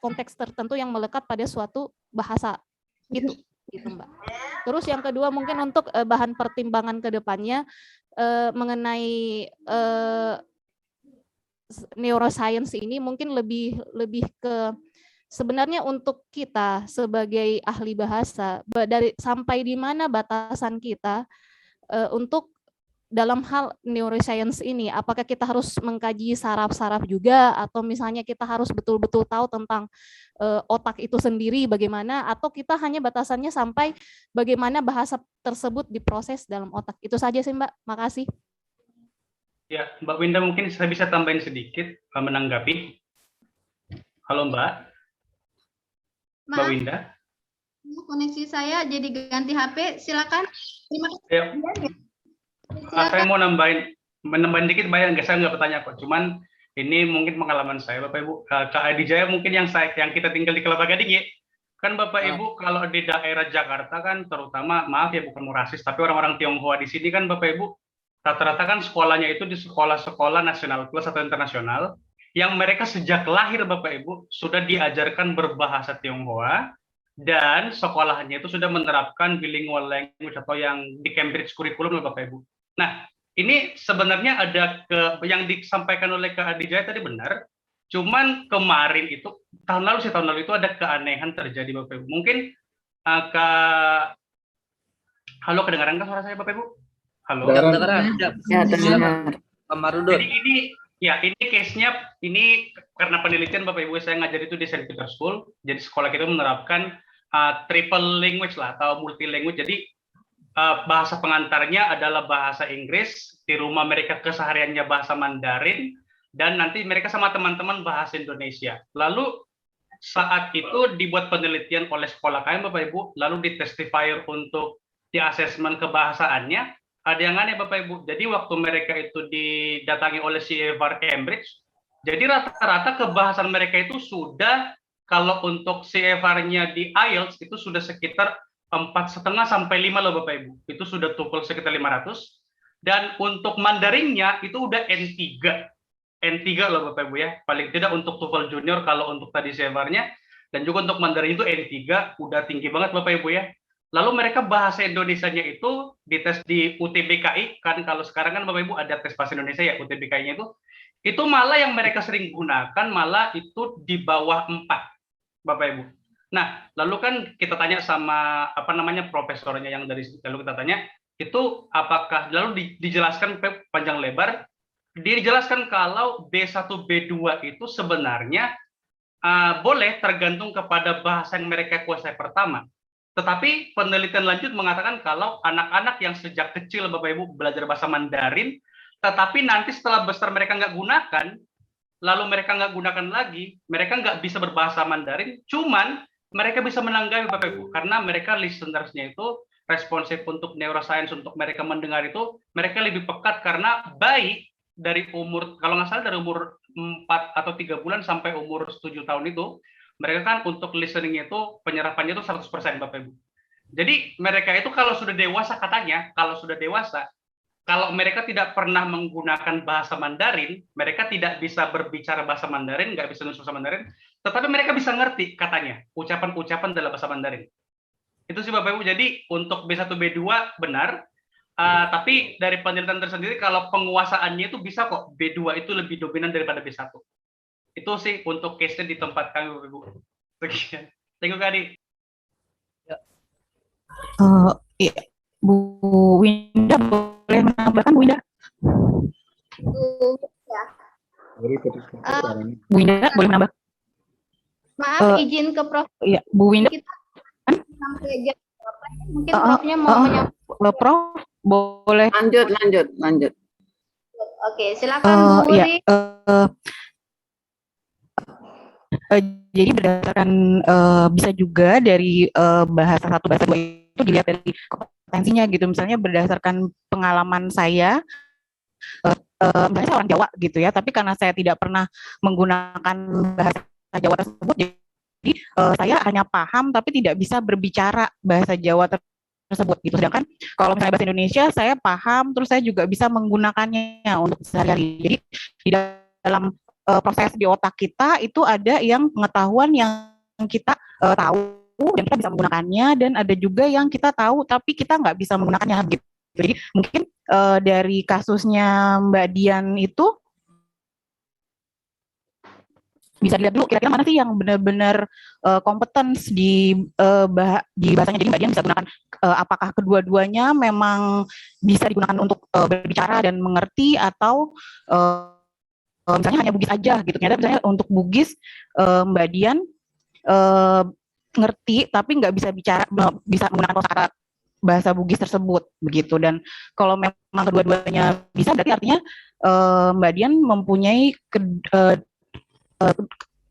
konteks tertentu yang melekat pada suatu bahasa itu. gitu Mbak. Terus yang kedua mungkin untuk bahan pertimbangan ke depannya mengenai neuroscience ini mungkin lebih ke sebenarnya untuk kita sebagai ahli bahasa dari sampai di mana batasan kita untuk dalam hal neuroscience ini, apakah kita harus mengkaji saraf-saraf juga, atau misalnya kita harus betul-betul tahu tentang otak itu sendiri bagaimana, atau kita hanya batasannya sampai bagaimana bahasa tersebut diproses dalam otak. Itu saja sih Mbak, makasih. Ya, Mbak Winda mungkin saya bisa tambahin sedikit menanggapi. Halo Mbak. Mbak Maaf, Winda. koneksi saya jadi ganti HP. Silakan. Terima kasih. Ya. Saya Silakan. mau menambahin dikit, Mbak, nggak, saya nggak bertanya kok. Cuman ini mungkin pengalaman saya, Bapak Ibu. Kak Adi Jaya mungkin yang kita tinggal di Kelapa Gading ya. Kan Bapak Ibu kalau di daerah Jakarta kan terutama, maaf ya bukan mau rasis, tapi orang-orang Tionghoa di sini kan Bapak Ibu rata-rata kan sekolahnya itu di sekolah-sekolah nasional plus atau internasional yang mereka sejak lahir Bapak Ibu sudah diajarkan berbahasa Tionghoa dan sekolahnya itu sudah menerapkan bilingual language atau yang di Cambridge Curriculum Bapak Ibu. Nah, ini sebenarnya ada yang disampaikan oleh Kak Adi Jaya tadi benar. Cuman kemarin itu tahun lalu itu ada keanehan terjadi Bapak Ibu. Mungkin halo, kedengaran kan suara saya Bapak Ibu? Halo. Kedengaran. Ya, dengar. Jadi ini case-nya ini karena penelitian Bapak Ibu, saya ngajar itu di St. Peter School. Jadi sekolah kita menerapkan triple language lah atau multi language. Jadi bahasa pengantarnya adalah bahasa Inggris, di rumah mereka kesehariannya bahasa Mandarin, dan nanti mereka sama teman-teman bahasa Indonesia. Lalu saat itu dibuat penelitian oleh sekolah kami Bapak Ibu, lalu ditestifier untuk di asesmen kebahasaannya. Ada yang aneh Bapak Ibu, jadi waktu mereka itu didatangi oleh CFR Cambridge, jadi rata-rata kebahasan mereka itu sudah, kalau untuk CFR-nya di IELTS itu sudah sekitar 4,5 sampai 5 loh Bapak Ibu. Itu sudah TOEFL sekitar 500. Dan untuk Mandarinnya itu udah N3. N3 loh Bapak Ibu ya. Paling tidak untuk TOEFL Junior kalau untuk tadi CFR-nya. Dan juga untuk Mandarin itu N3 udah tinggi banget Bapak Ibu ya. Lalu mereka bahasa Indonesianya itu dites di UTBKI. Kan kalau sekarang kan Bapak Ibu ada tes bahasa Indonesia ya, UTBKI-nya itu malah yang mereka sering gunakan malah itu di bawah 4 Bapak Ibu. Nah, lalu kan kita tanya sama profesornya yang dari lalu kita tanya itu apakah lalu dijelaskan panjang lebar, dijelaskan kalau B1 B2 itu sebenarnya boleh tergantung kepada bahasa yang mereka kuasai pertama. Tetapi penelitian lanjut mengatakan kalau anak-anak yang sejak kecil Bapak Ibu belajar bahasa Mandarin, tetapi nanti setelah besar mereka nggak gunakan, lalu mereka nggak gunakan lagi, mereka nggak bisa berbahasa Mandarin, cuman mereka bisa menanggapi Bapak Ibu, karena mereka listeners-nya itu responsif untuk neuroscience, untuk mereka mendengar itu, mereka lebih pekat karena bayi dari umur, kalau nggak salah dari umur 4 atau 3 bulan sampai umur 7 tahun itu, mereka kan untuk listening-nya itu, penyerapannya itu 100% Bapak Ibu. Jadi mereka itu kalau sudah dewasa katanya, kalau mereka tidak pernah menggunakan bahasa Mandarin, mereka tidak bisa berbicara bahasa Mandarin, nggak bisa nulis bahasa Mandarin, tetapi mereka bisa ngerti katanya ucapan-ucapan dalam bahasa Mandarin. Itu sih Bapak Ibu. Jadi untuk B1 B2 benar, tapi dari penelitian tersendiri kalau penguasaannya itu bisa kok B2 itu lebih dominan daripada B1. Itu sih untuk case-nya di tempat kami Bapak Ibu. Sekian. Thank you Kak Adi. Iya. Bu Winda boleh menambahkan Bu Winda? Bu Winda boleh menambah? Maaf, izin ke Prof. Iya, Bu Winda. Kita sampai jam berapa? Mungkin Profnya mau menyampaikan. Prof boleh. Lanjut. Oke, silakan Bu Uri. Jadi berdasarkan bisa juga dari bahasa 1 bahasa 2 itu dilihat dari kompetensinya gitu, misalnya berdasarkan pengalaman saya, misalnya saya orang Jawa gitu ya, tapi karena saya tidak pernah menggunakan bahasa Jawa tersebut, jadi saya hanya paham tapi tidak bisa berbicara bahasa Jawa tersebut gitu. Sedangkan kalau misalnya bahasa Indonesia saya paham, terus saya juga bisa menggunakannya untuk sehari-hari. Jadi di dalam proses di otak kita itu ada yang pengetahuan yang kita tahu dan kita bisa menggunakannya, dan ada juga yang kita tahu tapi kita nggak bisa menggunakannya gitu. Jadi mungkin dari kasusnya Mbak Dian itu bisa dilihat dulu kira-kira mana sih yang benar-benar kompeten di bahasanya. Jadi Mbak Dian bisa gunakan apakah kedua-duanya memang bisa digunakan untuk berbicara dan mengerti, atau misalnya hanya Bugis aja gitu. Ternyata misalnya untuk Bugis Mbak Dian ngerti tapi nggak bisa bicara, bisa menggunakan kosakata bahasa Bugis tersebut begitu. Dan kalau memang kedua-duanya bisa, berarti artinya Mbak Dian mempunyai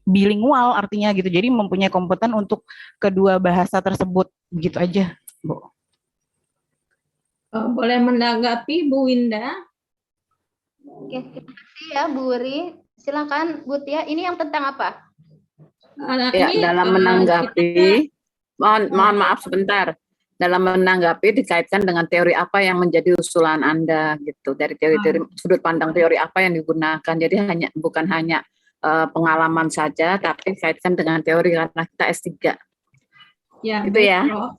bilingual artinya gitu. Jadi mempunyai kompeten untuk kedua bahasa tersebut. Begitu aja, Bu. Boleh menanggapi Bu Winda? Oke, terima kasih ya Bu Wuri. Silakan Bu Tia, ini yang tentang apa? Ya, dalam menanggapi, mohon maaf sebentar. Dalam menanggapi dikaitkan dengan teori apa yang menjadi usulan Anda gitu. Dari teori-teori sudut pandang teori apa yang digunakan. Jadi bukan hanya pengalaman saja, tapi kaitkan dengan teori karena kita S3. Ya, gitu baik, ya. Prof.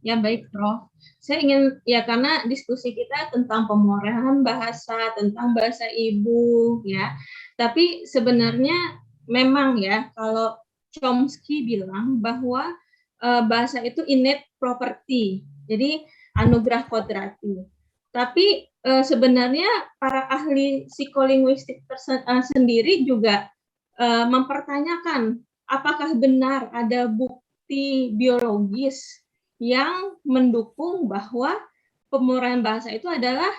Ya baik, Prof. Saya ingin, ya karena diskusi kita tentang pemrograman bahasa, tentang bahasa ibu, ya. Tapi sebenarnya memang ya, kalau Chomsky bilang bahwa bahasa itu innate property, jadi anugerah kodrati. Tapi sebenarnya para ahli psikolinguistik sendiri juga mempertanyakan apakah benar ada bukti biologis yang mendukung bahwa pemuraian bahasa itu adalah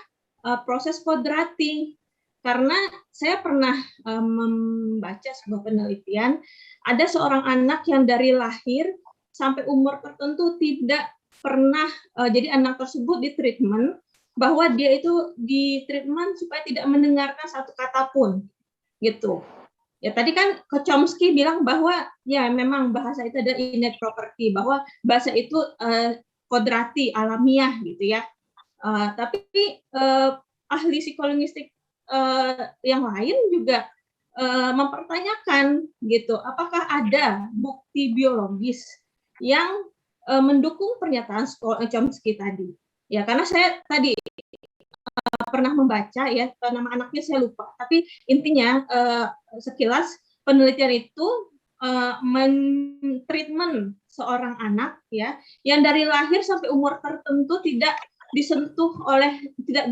proses kodrati. Karena saya pernah membaca sebuah penelitian, ada seorang anak yang dari lahir sampai umur tertentu tidak pernah, jadi anak tersebut di treatment, bahwa dia itu di treatment supaya tidak mendengarkan satu kata pun, gitu. Ya tadi kan Chomsky bilang bahwa ya memang bahasa itu ada innate property, bahwa bahasa itu kodrati, alamiah gitu ya. Tapi ahli psikolinguistik yang lain juga mempertanyakan gitu, apakah ada bukti biologis yang mendukung pernyataan Chomsky tadi. Ya karena saya tadi pernah membaca ya, nama anaknya saya lupa, tapi intinya sekilas penelitian itu mentreatment seorang anak ya yang dari lahir sampai umur tertentu tidak disentuh oleh, tidak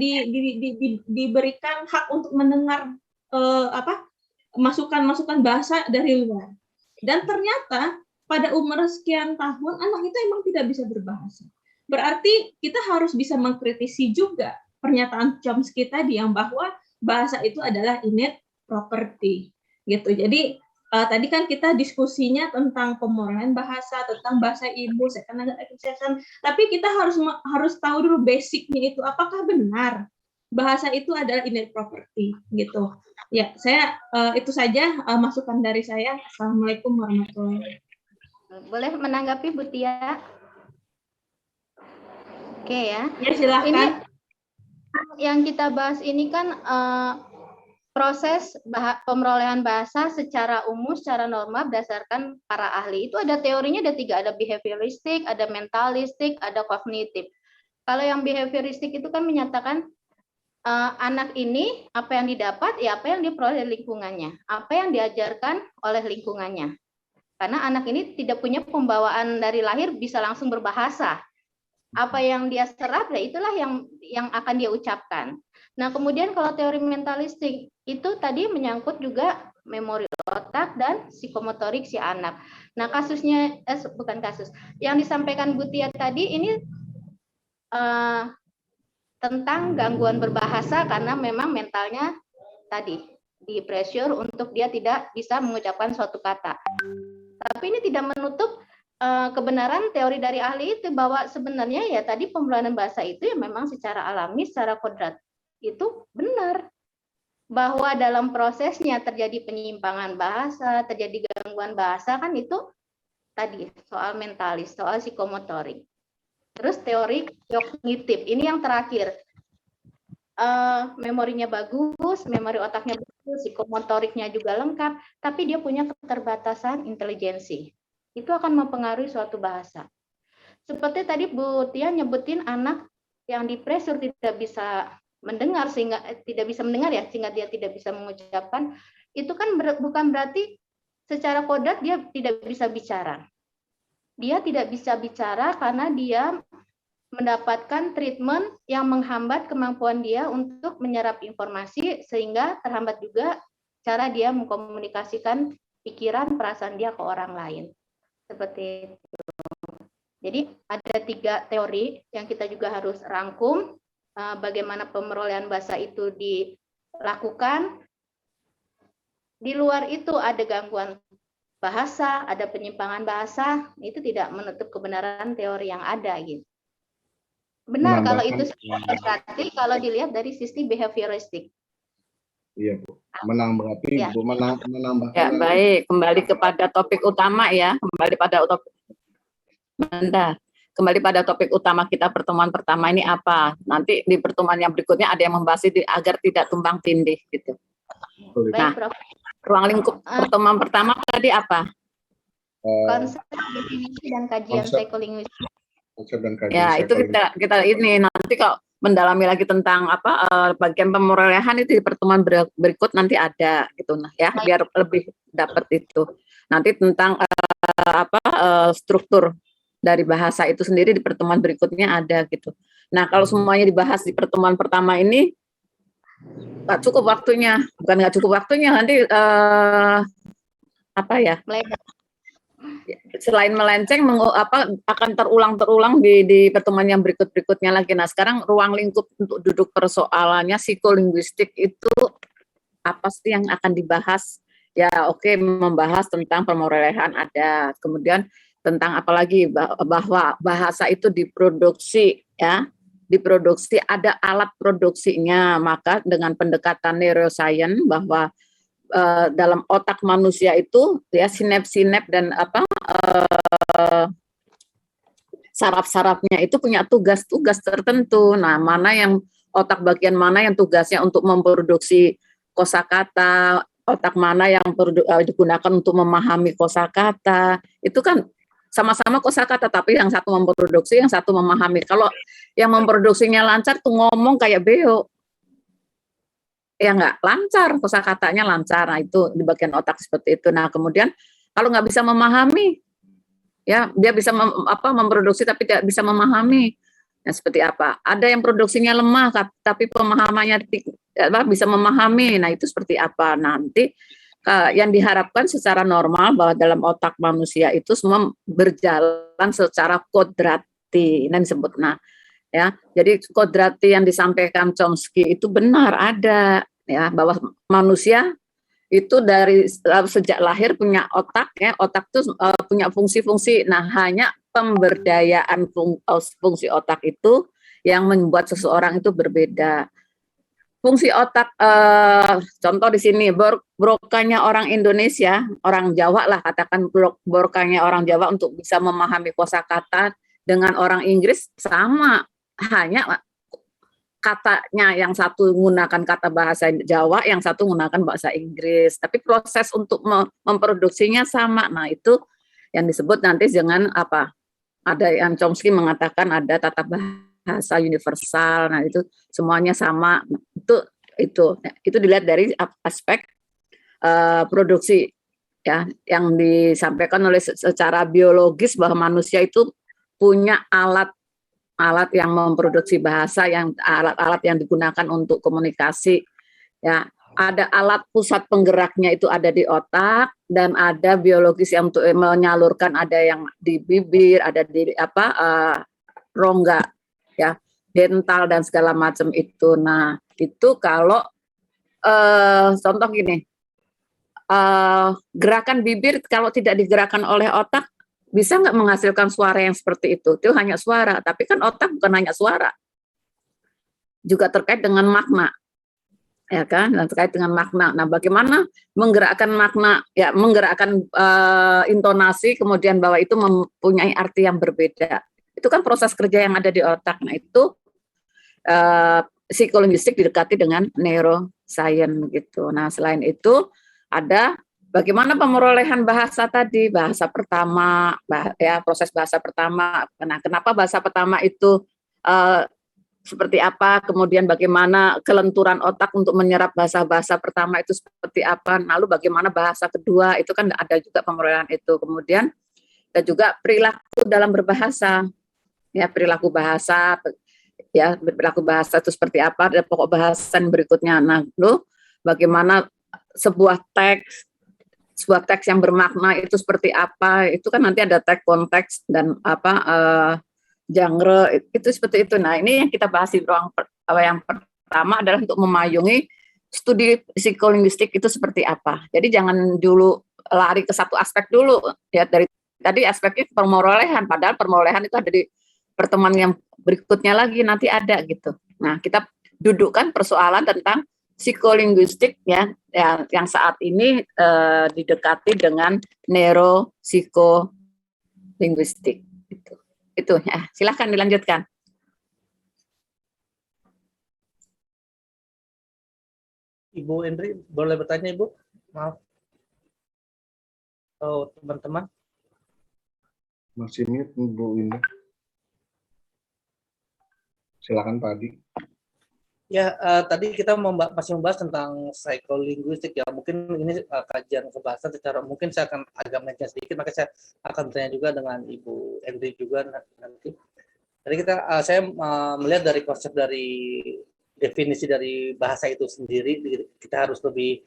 diberikan hak untuk mendengar masukan-masukan bahasa dari luar, dan ternyata pada umur sekian tahun anak itu emang tidak bisa berbahasa. Berarti kita harus bisa mengkritisi juga pernyataan Chomsky tadi yang bahwa bahasa itu adalah innate property gitu. Jadi tadi kan kita diskusinya tentang pemuraian bahasa, tentang bahasa ibu, second language acquisition, tapi kita harus tahu dulu basicnya itu, apakah benar bahasa itu adalah innate property gitu. Ya, saya itu saja masukan dari saya. Assalamualaikum warahmatullahi wabarakatuh. Boleh menanggapi Bu Tia? Oke ya. Ya silakan. Ini yang kita bahas ini kan proses pemerolehan bahasa secara umum, secara normal berdasarkan para ahli. Itu ada teorinya, ada 3, ada behavioristik, ada mentalistik, ada kognitif. Kalau yang behavioristik itu kan menyatakan anak ini apa yang didapat, ya apa yang diperoleh dari lingkungannya, apa yang diajarkan oleh lingkungannya. Karena anak ini tidak punya pembawaan dari lahir bisa langsung berbahasa. Apa yang dia serap, ya itulah yang akan dia ucapkan. Nah, kemudian kalau teori mentalistik itu tadi menyangkut juga memori otak dan psikomotorik si anak. Nah, kasusnya bukan kasus yang disampaikan Bu Tia tadi ini tentang gangguan berbahasa karena memang mentalnya tadi di pressure untuk dia tidak bisa mengucapkan suatu kata. Tapi ini tidak menutup kebenaran teori dari ahli itu, bahwa sebenarnya ya tadi pemulanan bahasa itu ya memang secara alami, secara kodrat itu benar, bahwa dalam prosesnya terjadi penyimpangan bahasa, terjadi gangguan bahasa, kan itu tadi soal mentalis, soal psikomotorik. Terus teori kognitif, ini yang terakhir, memorinya bagus, memori otaknya bagus, psikomotoriknya juga lengkap, tapi dia punya keterbatasan intelijensi. itu akan mempengaruhi suatu bahasa. Seperti tadi Bu Tia nyebutin anak yang di pressure tidak bisa mendengar sehingga sehingga dia tidak bisa mengucapkan, itu kan bukan berarti secara kodrat dia tidak bisa bicara. Dia tidak bisa bicara karena dia mendapatkan treatment yang menghambat kemampuan dia untuk menyerap informasi sehingga terhambat juga cara dia mengkomunikasikan pikiran, perasaan dia ke orang lain. Seperti itu. Jadi ada 3 teori yang kita juga harus rangkum bagaimana pemerolehan bahasa itu dilakukan. Di luar itu ada gangguan bahasa, ada penyimpangan bahasa, itu tidak menutup kebenaran teori yang ada gitu. Benar kalau itu berarti kalau dilihat dari sisi behavioristik. Iya Bu, menambahkan Ya. Bu, menambahkan. Ya, baik, kembali kepada topik utama ya, kembali pada topik utama kita pertemuan pertama ini apa. Nanti di pertemuan yang berikutnya ada yang membahas agar tidak tumpang tindih gitu. Nah, ruang lingkup pertemuan pertama tadi apa? Konsep, definisi, dan kajian psikolinguistik. Ya, itu kita ini nanti kalau mendalami lagi tentang bagian pemerolehan itu di pertemuan berikut nanti ada gitu nah ya, biar lebih dapat itu. Nanti tentang struktur dari bahasa itu sendiri di pertemuan berikutnya ada gitu. Nah, kalau semuanya dibahas di pertemuan pertama ini nggak cukup waktunya, nanti selain melenceng akan terulang di pertemuan yang berikutnya lagi. Nah, sekarang ruang lingkup untuk duduk persoalannya psikolinguistik itu apa sih yang akan dibahas? Ya, oke, membahas tentang pemerolehan ada. Kemudian tentang apalagi bahwa bahasa itu diproduksi ya. Diproduksi ada alat produksinya, maka dengan pendekatan neuroscience bahwa dalam otak manusia itu ya sinap-sinap dan saraf-sarafnya itu punya tugas-tugas tertentu. Nah, mana yang otak bagian mana yang tugasnya untuk memproduksi kosakata, otak mana yang digunakan untuk memahami kosakata. Itu kan sama-sama kosakata, tapi yang satu memproduksi, yang satu memahami. Kalau yang memproduksinya lancar tuh ngomong kayak beo. Ya nggak lancar, kosakatanya lancar. Nah, itu di bagian otak seperti itu. Nah, kemudian kalau nggak bisa memahami, ya dia bisa memproduksi tapi tidak bisa memahami. Nah, seperti apa? Ada yang produksinya lemah tapi pemahamannya bisa memahami. Nah, itu seperti apa? Nanti yang diharapkan secara normal bahwa dalam otak manusia itu semua berjalan secara kodrati. Ini disebut. Nah, ya, jadi kodrati yang disampaikan Chomsky itu benar ada ya, bahwa manusia itu dari sejak lahir punya otak ya, otak itu punya fungsi-fungsi. Nah, hanya pemberdayaan fungsi otak itu yang membuat seseorang itu berbeda. Fungsi otak contoh di sini Brokanya orang Indonesia, orang Jawa lah katakan Brokanya orang Jawa untuk bisa memahami kosakata dengan orang Inggris sama. Hanya katanya yang satu menggunakan kata bahasa Jawa, yang satu menggunakan bahasa Inggris. Tapi proses untuk memproduksinya sama. Nah, itu yang disebut nanti dengan apa? Ada yang Chomsky mengatakan ada tata bahasa universal. Nah, itu semuanya sama. Itu dilihat dari aspek produksi ya, yang disampaikan oleh secara biologis bahwa manusia itu punya alat yang memproduksi bahasa, yang alat-alat yang digunakan untuk komunikasi ya. Ada alat pusat penggeraknya itu ada di otak, dan ada biologis yang untuk menyalurkan, ada yang di bibir, ada di rongga ya, dental dan segala macam itu. Nah, itu kalau contoh gini, gerakan bibir kalau tidak digerakkan oleh otak bisa nggak menghasilkan suara yang seperti itu? Itu hanya suara, tapi kan otak bukan hanya suara, juga terkait dengan makna, ya kan? Dan terkait dengan makna. Nah, bagaimana menggerakkan makna, ya menggerakkan intonasi, kemudian bahwa itu mempunyai arti yang berbeda. Itu kan proses kerja yang ada di otak. Nah, itu psikolinguistik didekati dengan neuroscience gitu. Nah, selain itu ada Bagaimana pemerolehan bahasa tadi? Bahasa pertama, ya proses bahasa pertama. Nah, kenapa bahasa pertama itu seperti apa? Kemudian bagaimana kelenturan otak untuk menyerap bahasa-bahasa pertama itu seperti apa? Lalu bagaimana bahasa kedua? Itu kan ada juga pemerolehan itu. Kemudian dan juga perilaku dalam berbahasa, ya perilaku bahasa, ya perilaku bahasa itu seperti apa? Dan pokok bahasan berikutnya. Nah, lalu bagaimana sebuah teks yang bermakna itu seperti apa? Itu kan nanti ada teks, konteks dan genre itu seperti itu. Nah, ini yang kita bahas di ruang yang pertama adalah untuk memayungi studi psikolinguistik itu seperti apa. Jadi jangan dulu lari ke satu aspek dulu, ya dari tadi aspeknya pemerolehan, padahal pemerolehan itu ada di pertemuan yang berikutnya lagi nanti ada gitu. Nah, kita dudukkan persoalan tentang psikolinguistik ya yang saat ini didekati dengan neuropsikolinguistik gitu. Itu ya. Silahkan dilanjutkan. Ibu Endri, boleh bertanya Ibu? Maaf. Oh, teman-teman. Masih mute Bu Winda. Silakan Pak Adi. Ya, tadi kita masih membahas tentang psikolinguistik ya. Mungkin ini kajian kebahasan secara mungkin saya akan agak mention sedikit, maka saya akan bertanya juga dengan Ibu Endri juga nanti. Jadi saya melihat dari konsep dari definisi dari bahasa itu sendiri, kita harus lebih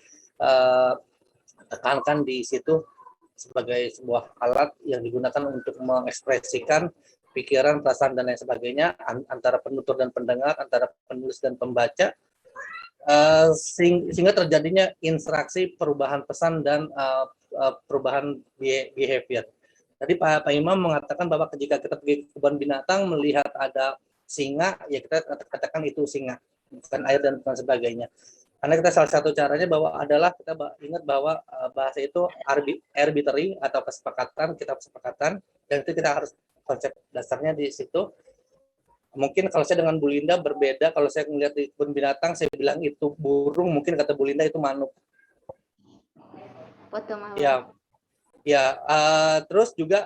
tekankan di situ sebagai sebuah alat yang digunakan untuk mengekspresikan pikiran, perasaan, dan lain sebagainya antara penutur dan pendengar, antara penulis dan pembaca, sehingga terjadinya interaksi perubahan pesan dan perubahan behavior. Tadi Pak Imam mengatakan bahwa jika kita pergi ke kebun binatang melihat ada singa, ya kita katakan itu singa, bukan air dan sebagainya. Karena kita salah satu caranya bahwa adalah kita ingat bahwa bahasa itu arbitrary atau kesepakatan, dan itu kita harus konsep dasarnya di situ. Mungkin kalau saya dengan Bu Linda berbeda, kalau saya melihat di kebun binatang saya bilang itu burung, mungkin kata Bu Linda itu manuk. Terus juga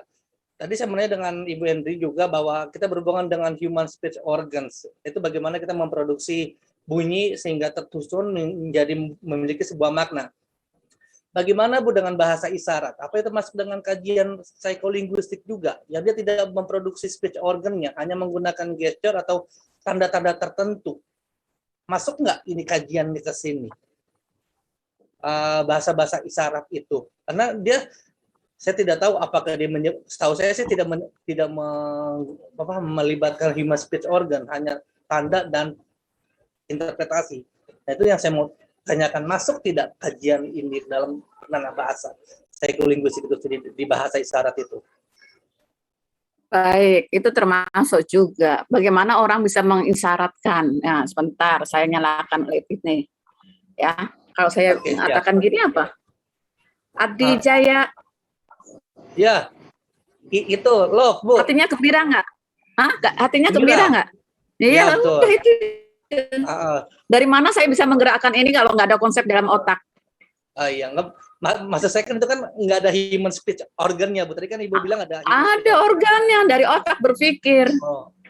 tadi saya menanya dengan Ibu Endri juga bahwa kita berhubungan dengan human speech organs. Itu bagaimana kita memproduksi bunyi sehingga tersusun menjadi memiliki sebuah makna. Bagaimana Bu dengan bahasa isyarat? Apa itu masuk dengan kajian psikolinguistik juga? Ya dia tidak memproduksi speech organnya, hanya menggunakan gesture atau tanda-tanda tertentu. Masuk nggak ini kajian ke sini? Bahasa-bahasa isyarat itu. Karena saya tidak tahu apakah dia setahu saya sih tidak melibatkan human speech organ, hanya tanda dan interpretasi. Nah, itu yang saya mau tanyakan, masuk tidak kajian ini dalam ranah bahasa psikolinguistik itu di bahasa isyarat itu? Baik, itu termasuk juga bagaimana orang bisa mengisyaratkan. Ya, sebentar, saya nyalakan live ini. Ya, kalau saya mengatakan gini apa? Adi Jaya. Ya, itu love Bu. Hatinya gembira nggak? Hatinya gembira nggak? Iya, betul. Itu. Dari mana saya bisa menggerakkan ini kalau nggak ada konsep dalam otak? Iya, maksud saya kan itu kan nggak ada human speech organnya, Bu. Tadi kan Ibu bilang ada. Ada organnya dari otak berpikir.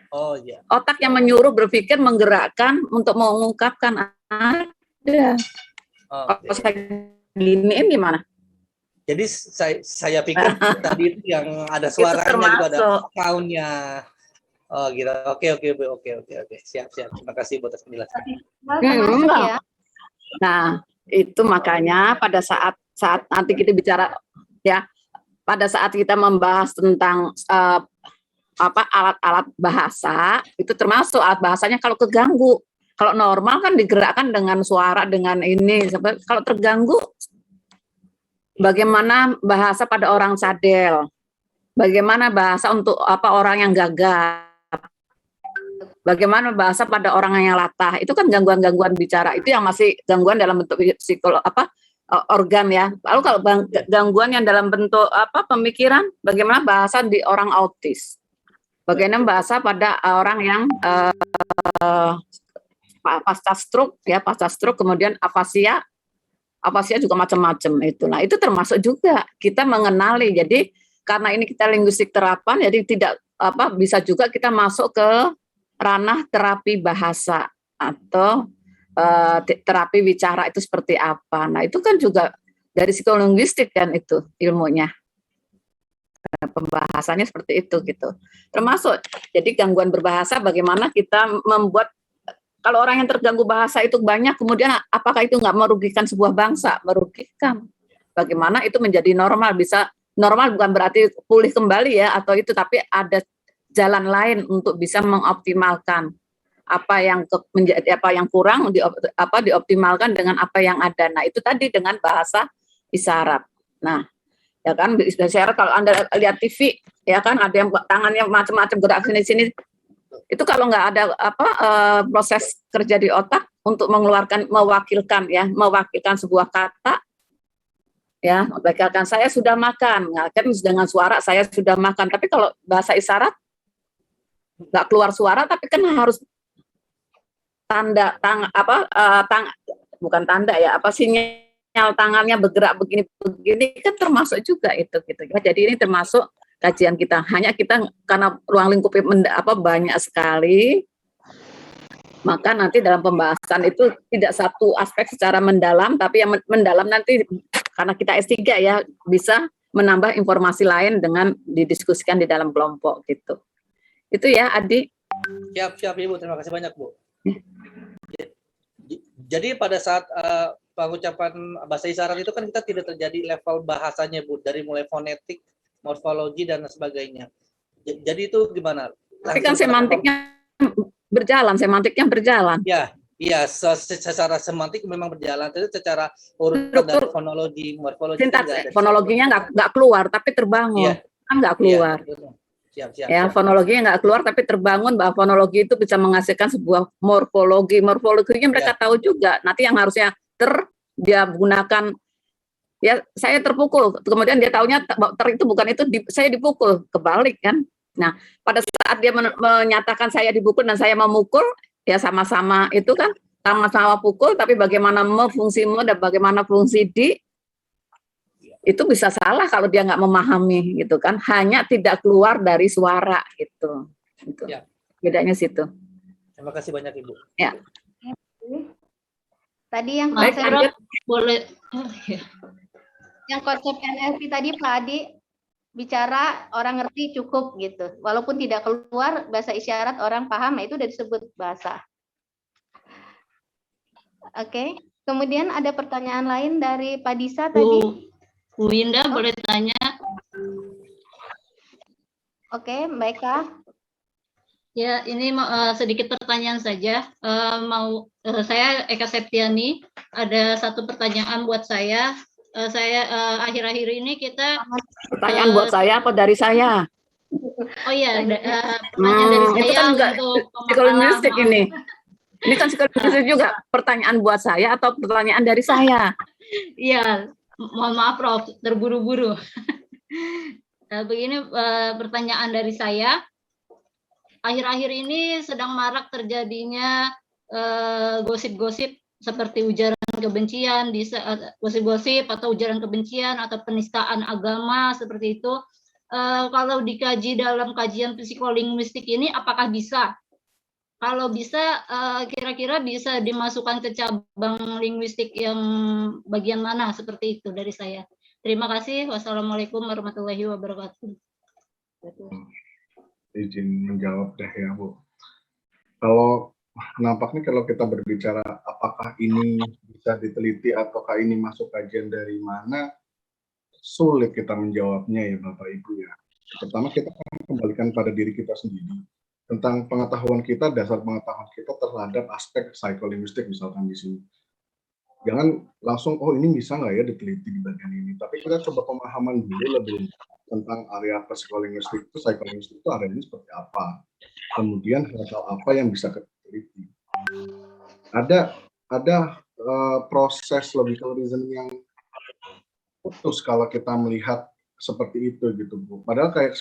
Oh iya. Otak yang menyuruh berpikir, menggerakkan untuk mengungkapkan ada. Kalau saya giniin gimana? Jadi saya pikir tadi itu yang ada suaranya gitu, ada sound-nya. Oh gitu. Oke. Siap. Terima kasih buat penjelasan. Nah, itu makanya pada saat nanti kita bicara ya, pada saat kita membahas tentang alat-alat bahasa, itu termasuk alat bahasanya kalau keganggu. Kalau normal kan digerakkan dengan suara, dengan ini. Kalau terganggu, bagaimana bahasa pada orang cadel? Bagaimana bahasa untuk orang yang gagap? Bagaimana bahasa pada orang yang latah? Itu kan gangguan-gangguan bicara. Itu yang masih gangguan dalam bentuk organ ya. Lalu kalau gangguan yang dalam bentuk pemikiran, bagaimana bahasa di orang autis? Bagaimana bahasa pada orang yang pasca stroke, kemudian afasia apa sih juga macam-macam itu. Nah, itu termasuk juga kita mengenali. Jadi karena ini kita linguistik terapan, jadi tidak bisa juga kita masuk ke ranah terapi bahasa atau terapi bicara itu seperti apa. Nah, itu kan juga dari psikolinguistik kan itu ilmunya. Pembahasannya seperti itu gitu. Termasuk jadi gangguan berbahasa bagaimana kita membuat kalau orang yang terganggu bahasa itu banyak, kemudian apakah itu nggak merugikan sebuah bangsa? Merugikan. Bagaimana itu menjadi normal? Bisa normal bukan berarti pulih kembali ya atau itu, tapi ada jalan lain untuk bisa mengoptimalkan apa yang kurang dioptimalkan dengan apa yang ada. Nah, itu tadi dengan bahasa isyarat. Nah, ya kan isyarat kalau Anda lihat TV ya kan ada yang tangannya macam-macam gerak sini-sini. Itu kalau nggak ada proses kerja di otak untuk mewakilkan sebuah kata, ya, mewakilkan saya sudah makan, nah, kan dengan suara saya sudah makan. Tapi kalau bahasa isyarat nggak keluar suara, tapi kan harus sinyal tangannya bergerak begini kan termasuk juga itu gitu. Jadi ini termasuk kajian kita. Hanya kita karena ruang lingkupnya banyak sekali, maka nanti dalam pembahasan itu tidak satu aspek secara mendalam, tapi yang mendalam nanti karena kita S3 ya bisa menambah informasi lain dengan didiskusikan di dalam kelompok gitu. Itu ya Adi. Siap Ibu, terima kasih banyak Bu. Jadi pada saat pengucapan bahasa isyarat itu kan kita tidak terjadi level bahasanya Bu, dari mulai fonetik, morfologi dan sebagainya. Jadi itu gimana? Tapi kan semantiknya berjalan. Iya, secara semantik memang berjalan. Tapi secara urutan dari fonologi, morfologi, fonologinya nggak keluar, tapi terbangun. Kan nggak keluar. Siap. Fonologinya nggak keluar, tapi terbangun bahwa fonologi itu bisa menghasilkan sebuah morfologi. Morfologinya mereka tahu juga. Nanti yang harusnya dia gunakan. Ya, saya terpukul. Kemudian dia taunya itu bukan itu, saya dipukul, kebalik kan. Nah, pada saat dia menyatakan saya dipukul dan saya memukul, ya sama-sama itu kan sama-sama pukul, tapi bagaimana fungsi dan bagaimana fungsi itu bisa salah kalau dia nggak memahami gitu kan. Hanya tidak keluar dari suara gitu. Ya. Bedanya situ. Terima kasih banyak Ibu. Ya. Tadi yang boleh. Yang konsep NLP tadi Pak Adi bicara orang ngerti cukup gitu. Walaupun tidak keluar bahasa isyarat orang paham, itu udah disebut bahasa. Oke. Kemudian ada pertanyaan lain dari Pak Disa tadi. Bu Winda boleh tanya. Oke, baiklah. Ya, ini sedikit pertanyaan saja. Saya Eka Septiani, ada satu pertanyaan buat saya. Akhir-akhir ini kita pertanyaan buat saya apa dari saya? Oh iya, pertanyaan dari saya kan untuk psikolinguistik ini. Ini kan psikolinguistik juga. Pertanyaan buat saya atau pertanyaan dari saya? Iya, mohon maaf Prof, terburu-buru. Begini pertanyaan dari saya. Akhir-akhir ini sedang marak terjadinya gosip-gosip seperti ujaran kebencian, gosip-gosip atau ujaran kebencian atau penistaan agama seperti itu. Kalau dikaji dalam kajian psikolinguistik ini, apakah bisa? Kalau bisa, kira-kira bisa dimasukkan ke cabang linguistik yang bagian mana? Seperti itu dari saya. Terima kasih. Wassalamualaikum warahmatullahi wabarakatuh. Izin menjawab deh ya Bu. Kalau nampaknya kalau kita berbicara apakah ini bisa diteliti ataukah ini masuk kajian dari mana, sulit kita menjawabnya ya Bapak Ibu ya. Pertama kita akan kembalikan pada diri kita sendiri tentang pengetahuan kita, dasar pengetahuan kita terhadap aspek psikolinguistik misalkan di sini. Jangan langsung ini bisa nggak ya diteliti di bagian ini, tapi kita coba pemahaman dulu lebih tentang area psikolinguistik itu, psikolinguistik itu areanya seperti apa, kemudian hal-hal apa yang bisa kita teliti. Ada proses logical reasoning yang putus kalau kita melihat seperti itu gitu Bu. Padahal kayak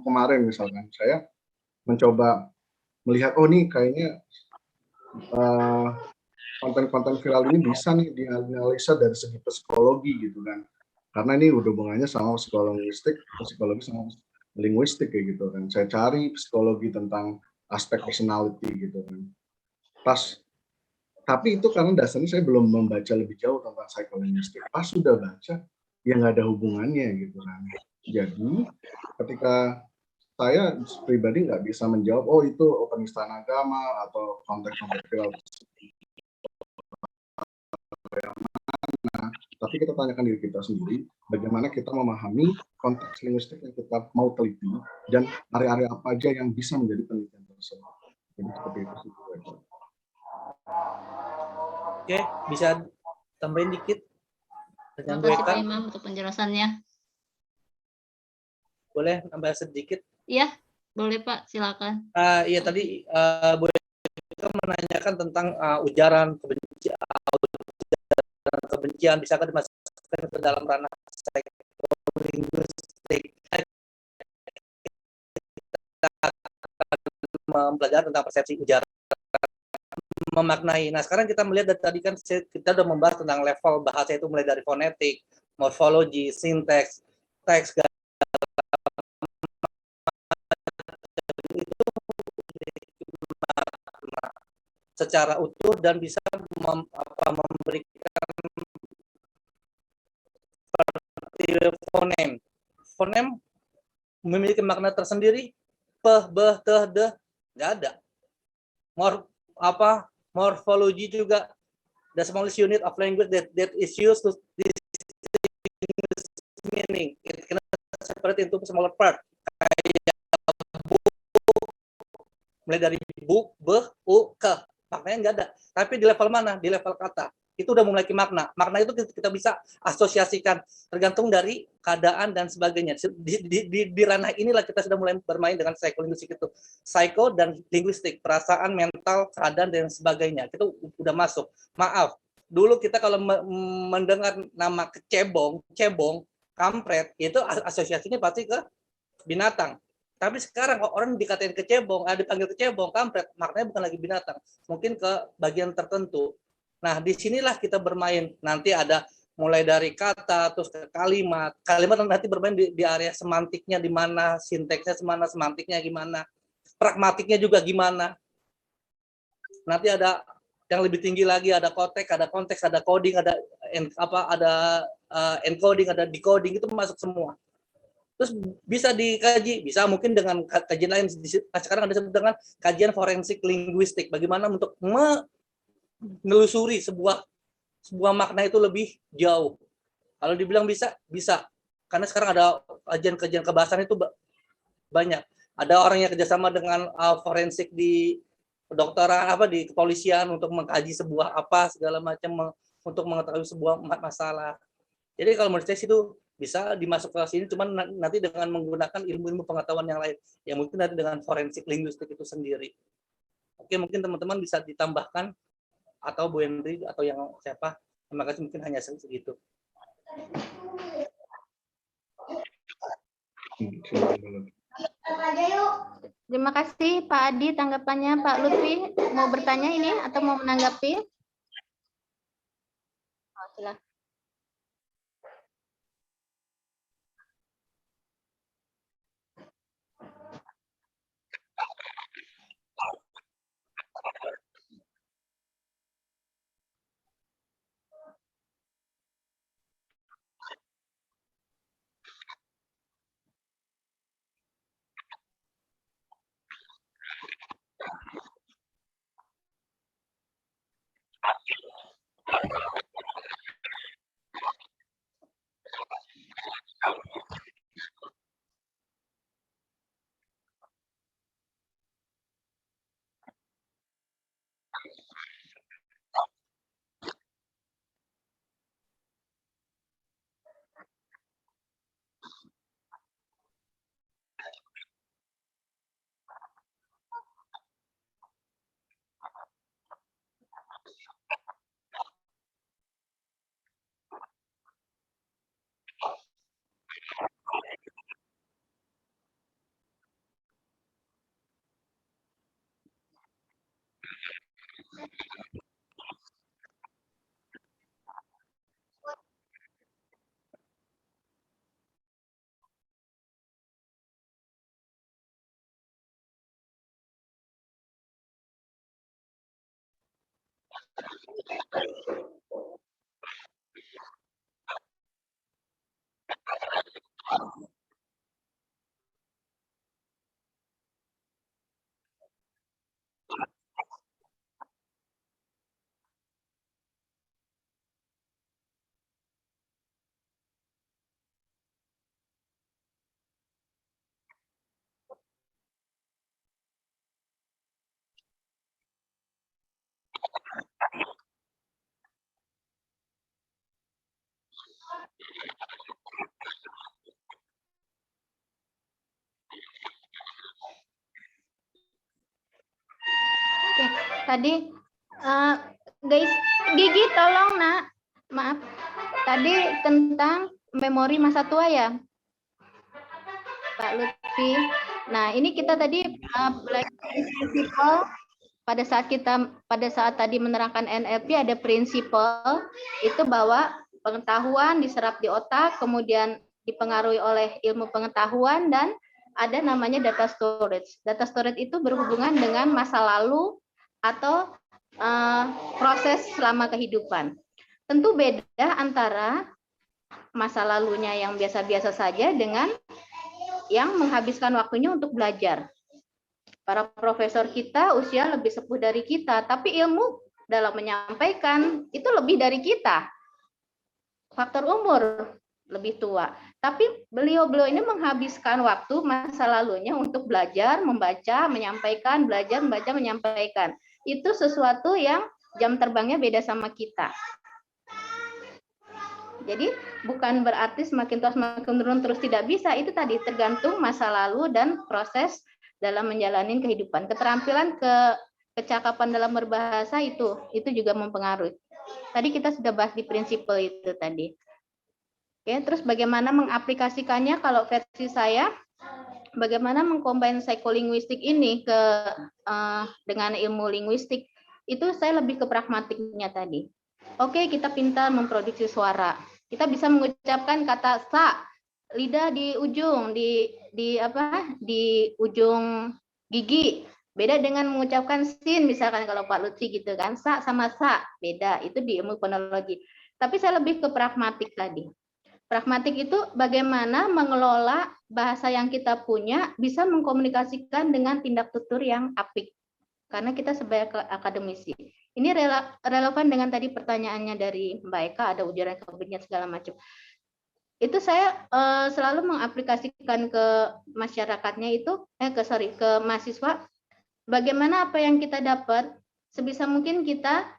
kemarin misalkan saya mencoba melihat ini kayaknya konten-konten viral ini bisa nih dianalisa dari segi psikologi gitu kan. Karena ini udah hubungannya sama psikologi sama linguistik kayak gitu kan. Saya cari psikologi tentang aspek personality gitu kan. Tapi itu karena dasarnya saya belum membaca lebih jauh tentang psikolinguistik. Pas sudah baca, ya nggak ada hubungannya gitu kan. Jadi ketika saya pribadi nggak bisa menjawab, oh itu penistaan agama atau konteks-konteks viral yang mana. Tapi kita tanyakan diri kita sendiri, bagaimana kita memahami konteks linguistik yang kita mau teliti dan area-area apa aja yang bisa menjadi penelitian tersebut. Jadi seperti itu. Oke, bisa tambahin dikit dengan Terima kasih Pak Imam untuk penjelasannya. Boleh tambah sedikit? Iya, boleh Pak, silakan. Iya tadi Bu Eka menanyakan tentang ujaran kebencian, bisakah dimasukkan ke dalam ranah psikolinguistik? Kita akan mempelajari tentang persepsi ujaran, memaknai. Nah, sekarang kita melihat dari tadi kan kita sudah membahas tentang level bahasa itu mulai dari fonetik, morfologi, sinteks, teks, secara utuh dan bisa memberikan fonem. Fonem memiliki makna tersendiri. Peh, beh, teh, deh, nggak ada. Morfologi juga. The smallest unit of language that is used to distinguish meaning. It cannot separate into smaller part. Mulai dari bu, beh, u, ke. Maknanya nggak ada. Tapi di level mana? Di level kata. Itu udah memiliki makna. Makna itu kita bisa asosiasikan tergantung dari keadaan dan sebagainya. Di ranah inilah kita sudah mulai bermain dengan psikolinguistik itu. Psiko dan linguistik, perasaan, mental, keadaan dan sebagainya. Itu udah masuk. Maaf, dulu kita kalau mendengar nama cebong, kampret, itu asosiasinya pasti ke binatang. Tapi sekarang orang dikatain kecebong, dipanggil kecebong, kampret, maknanya bukan lagi binatang, mungkin ke bagian tertentu. Nah, disinilah kita bermain. Nanti ada mulai dari kata, terus ke kalimat. Kalimat nanti bermain di area semantiknya di mana, sinteksnya semana, semantiknya gimana, pragmatiknya juga gimana. Nanti ada yang lebih tinggi lagi, ada konteks, ada coding, ada encoding, ada decoding, itu masuk semua. Terus bisa dikaji, bisa mungkin dengan kajian lain. Sekarang ada disebut dengan kajian forensik linguistik. Bagaimana untuk menelusuri sebuah makna itu lebih jauh. Kalau dibilang bisa. Karena sekarang ada kajian kebahasan itu banyak. Ada orang yang kerjasama dengan forensik di kedokteran, di kepolisian untuk mengkaji sebuah segala macam untuk mengetahui sebuah masalah. Jadi kalau menurut saya itu bisa dimasuk ke sini, cuman nanti dengan menggunakan ilmu-ilmu pengetahuan yang lain, yang mungkin nanti dengan forensik linguistik itu sendiri. Oke, mungkin teman-teman bisa ditambahkan, atau Bu Hendri, atau yang siapa. Terima kasih, mungkin hanya segitu. Terima kasih Pak Adi, tanggapannya. Pak Lutfi mau bertanya ini atau mau menanggapi? Silakan. Tadi guys, Gigi tolong nak, maaf. Tadi tentang memori masa tua ya, Pak Lutfi. Nah, ini kita tadi belajar prinsipal pada saat tadi menerangkan NLP ada prinsipal itu bahwa pengetahuan diserap di otak, kemudian dipengaruhi oleh ilmu pengetahuan, dan ada namanya data storage. Data storage itu berhubungan dengan masa lalu atau proses selama kehidupan. Tentu beda antara masa lalunya yang biasa-biasa saja dengan yang menghabiskan waktunya untuk belajar. Para profesor kita usia lebih sepuh dari kita, tapi ilmu dalam menyampaikan itu lebih dari kita. Faktor umur lebih tua. Tapi beliau-beliau ini menghabiskan waktu masa lalunya untuk belajar, membaca, menyampaikan, belajar, membaca, menyampaikan. Itu sesuatu yang jam terbangnya beda sama kita. Jadi bukan berarti semakin tua semakin menurun terus tidak bisa. Itu tadi tergantung masa lalu dan proses dalam menjalani kehidupan. Keterampilan kecakapan dalam berbahasa itu juga mempengaruhi. Tadi kita sudah bahas di prinsipal itu tadi. Oke, terus bagaimana mengaplikasikannya kalau versi saya, bagaimana mengcombine psikolinguistik ini dengan ilmu linguistik, itu saya lebih ke pragmatiknya tadi. Oke, kita pintar memproduksi suara. Kita bisa mengucapkan kata sa, lidah di ujung, di ujung gigi. Beda dengan mengucapkan sin, misalkan kalau Pak Lutfi gitu kan, sa sama sa, beda. Itu di ilmu fonologi. Tapi saya lebih ke pragmatik tadi. Pragmatik itu bagaimana mengelola bahasa yang kita punya bisa mengkomunikasikan dengan tindak tutur yang apik. Karena kita sebagai akademisi. Ini relevan dengan tadi pertanyaannya dari Mbak Eka, ada ujaran kebencian segala macam. Itu saya selalu mengaplikasikan ke masyarakatnya itu, ke mahasiswa, bagaimana apa yang kita dapat, sebisa mungkin kita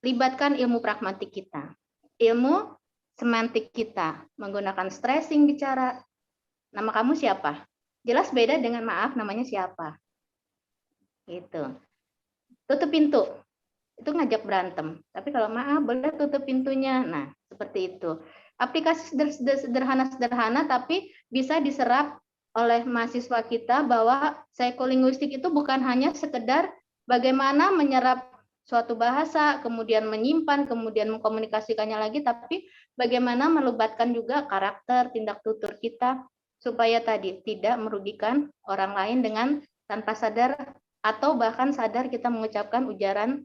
libatkan ilmu pragmatik kita. Ilmu semantik kita, menggunakan stressing bicara. Nama kamu siapa? Jelas beda dengan maaf namanya siapa. Gitu. Tutup pintu. Itu ngajak berantem. Tapi kalau maaf boleh tutup pintunya. Nah, seperti itu. Aplikasi sederhana-sederhana tapi bisa diserap oleh mahasiswa kita bahwa psikolinguistik itu bukan hanya sekedar bagaimana menyerap suatu bahasa, kemudian menyimpan, kemudian mengkomunikasikannya lagi, tapi bagaimana melibatkan juga karakter, tindak tutur kita, supaya tadi tidak merugikan orang lain dengan tanpa sadar atau bahkan sadar kita mengucapkan ujaran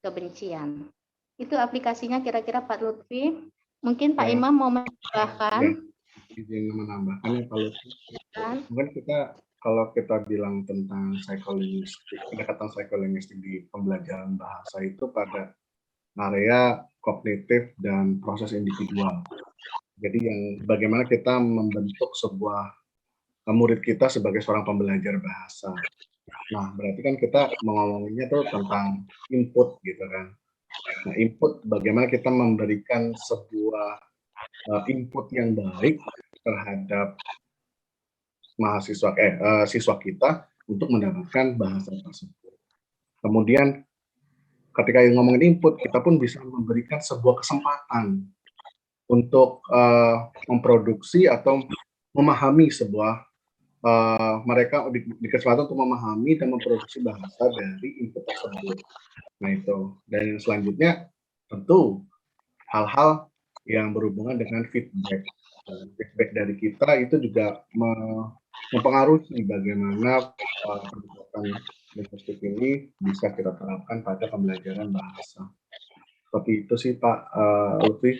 kebencian. Itu aplikasinya kira-kira Pak Lutfi. Mungkin Pak Imam mau menambahkan. Izin menambahkan ya Pak Lutfi. Mungkin kalau kita bilang tentang psikolinguistik, pendekatan psikolinguistik di pembelajaran bahasa itu pada area kognitif dan proses individual. Jadi yang bagaimana kita membentuk sebuah murid kita sebagai seorang pembelajar bahasa. Nah, berarti kan kita mengomonginnya tuh tentang input gitu kan. Nah, input bagaimana kita memberikan sebuah input yang baik terhadap siswa kita untuk mendapatkan bahasa tersebut. Kemudian ketika ngomongin input, kita pun bisa memberikan sebuah kesempatan untuk memproduksi atau memahami sebuah mereka di kesempatan untuk memahami dan memproduksi bahasa dari input tersebut. Nah itu. Dan yang selanjutnya tentu hal-hal yang berhubungan dengan feedback. Feedback dari kita itu juga mempengaruhi bagaimana pendekatan linguistik ini bisa kita terapkan pada pembelajaran bahasa. Seperti itu sih Pak Lutfi.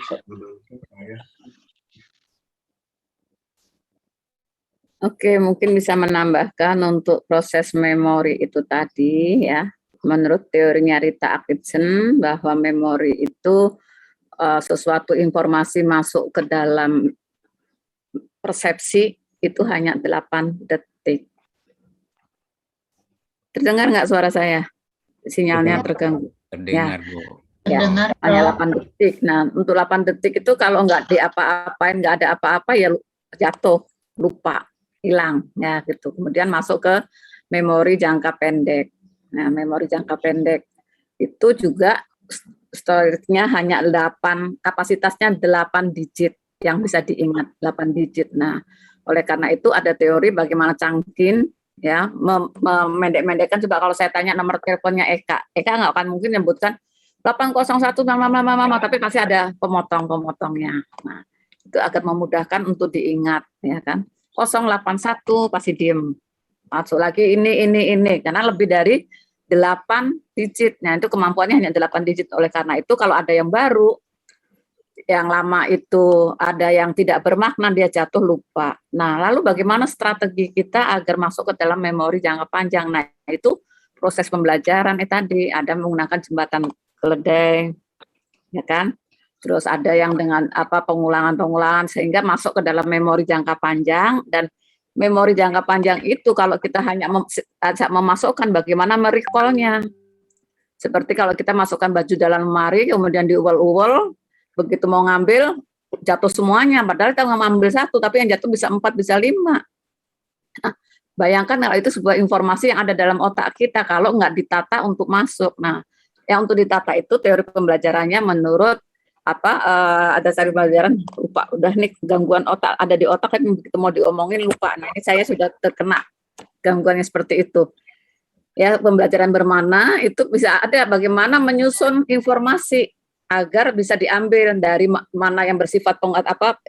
Oke, mungkin bisa menambahkan untuk proses memori itu tadi ya. Menurut teorinya Rita Atkinson bahwa memori itu sesuatu informasi masuk ke dalam persepsi itu hanya 8 detik. Terdengar nggak suara saya? Sinyalnya terganggu. Terdengar, Bu. Ya, hanya 8 detik. Nah, untuk 8 detik itu kalau nggak diapa-apain, nggak ada apa-apa ya jatuh, lupa, hilang, ya gitu. Kemudian masuk ke memori jangka pendek. Nah, memori jangka pendek itu juga storage-nya hanya 8, kapasitasnya 8 digit yang bisa diingat, 8 digit. Nah, oleh karena itu ada teori bagaimana Changkin ya memendek-mendekkan. Coba kalau saya tanya nomor teleponnya Eka nggak akan mungkin menyebutkan 801 mama, tapi pasti ada pemotong-pemotongnya. Nah, itu agar memudahkan untuk diingat ya kan. 081 pasti diem. Masuk lagi ini karena lebih dari 8 digit. Nah, itu kemampuannya hanya 8 digit. Oleh karena itu kalau ada yang baru, yang lama itu ada yang tidak bermakna, dia jatuh lupa. Nah, lalu bagaimana strategi kita agar masuk ke dalam memori jangka panjang? Nah, itu proses pembelajaran tadi, ada menggunakan jembatan keledai, ya kan? Terus ada yang dengan pengulangan sehingga masuk ke dalam memori jangka panjang. Dan memori jangka panjang itu kalau kita hanya memasukkan, bagaimana merecall-nya. Seperti kalau kita masukkan baju dalam lemari, kemudian diuwel-uwel, begitu mau ngambil, jatuh semuanya. Padahal kita ngambil 1, tapi yang jatuh bisa 4, bisa 5. Nah, bayangkan kalau itu sebuah informasi yang ada dalam otak kita, kalau nggak ditata untuk masuk. Nah, yang untuk ditata itu teori pembelajarannya menurut ada sari pelajaran, lupa, udah nih gangguan otak ada di otak kan, begitu mau diomongin lupa. Nah, ini saya sudah terkena gangguannya seperti itu. Ya, pembelajaran bermakna itu bisa ada bagaimana menyusun informasi agar bisa diambil dari mana yang bersifat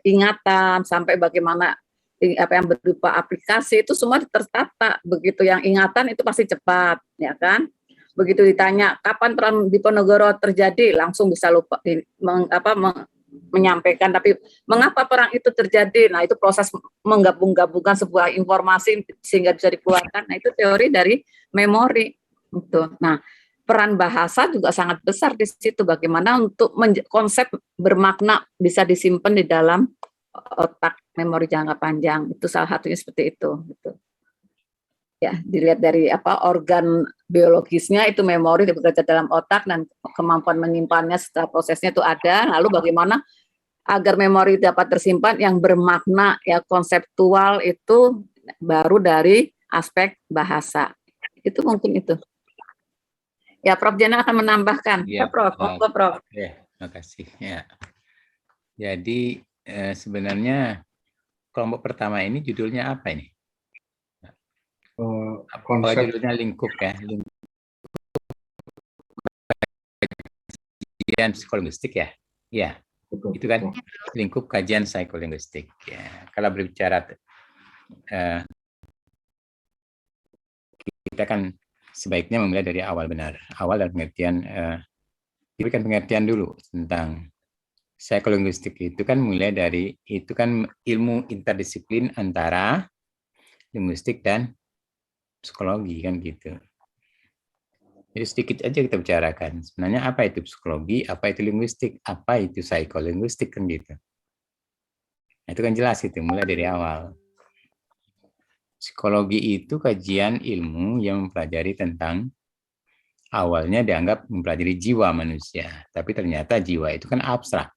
ingatan sampai bagaimana yang berupa aplikasi, itu semua tertata. Begitu yang ingatan itu pasti cepat, ya kan? Begitu ditanya kapan perang Diponegoro terjadi, langsung bisa lupa menyampaikan. Tapi mengapa perang itu terjadi? Nah, itu proses menggabung-gabungkan sebuah informasi sehingga bisa dikeluarkan. Nah, itu teori dari memori itu. Nah, peran bahasa juga sangat besar di situ. Bagaimana untuk konsep bermakna bisa disimpan di dalam otak memori jangka panjang. Itu salah satunya seperti itu. Gitu. Ya, dilihat dari organ biologisnya itu memori bekerja dalam otak dan kemampuan menyimpannya setelah prosesnya itu ada. Lalu bagaimana agar memori dapat tersimpan yang bermakna ya konseptual itu baru dari aspek bahasa. Itu mungkin itu. Ya, Prof. Jana akan menambahkan. Ya, Prof. Monggo, Prof. Oke, makasih. Ya. Jadi sebenarnya kelompok pertama ini judulnya apa ini? Konsep judulnya lingkup ya, kajian psikolinguistik ya, ya, itu kan lingkup kajian psikolinguistik. Ya, kalau berbicara kita kan sebaiknya memulai dari awal benar, awal dan pengertian. Diberikan pengertian dulu tentang psikolinguistik itu kan mulai dari itu kan ilmu interdisiplin antara linguistik dan psikologi kan gitu. Jadi sedikit aja kita bicarakan. Sebenarnya apa itu psikologi, apa itu linguistik, apa itu psikolinguistik kan gitu. Nah, itu kan jelas itu mulai dari awal. Psikologi itu kajian ilmu yang mempelajari tentang awalnya dianggap mempelajari jiwa manusia, tapi ternyata jiwa itu kan abstrak.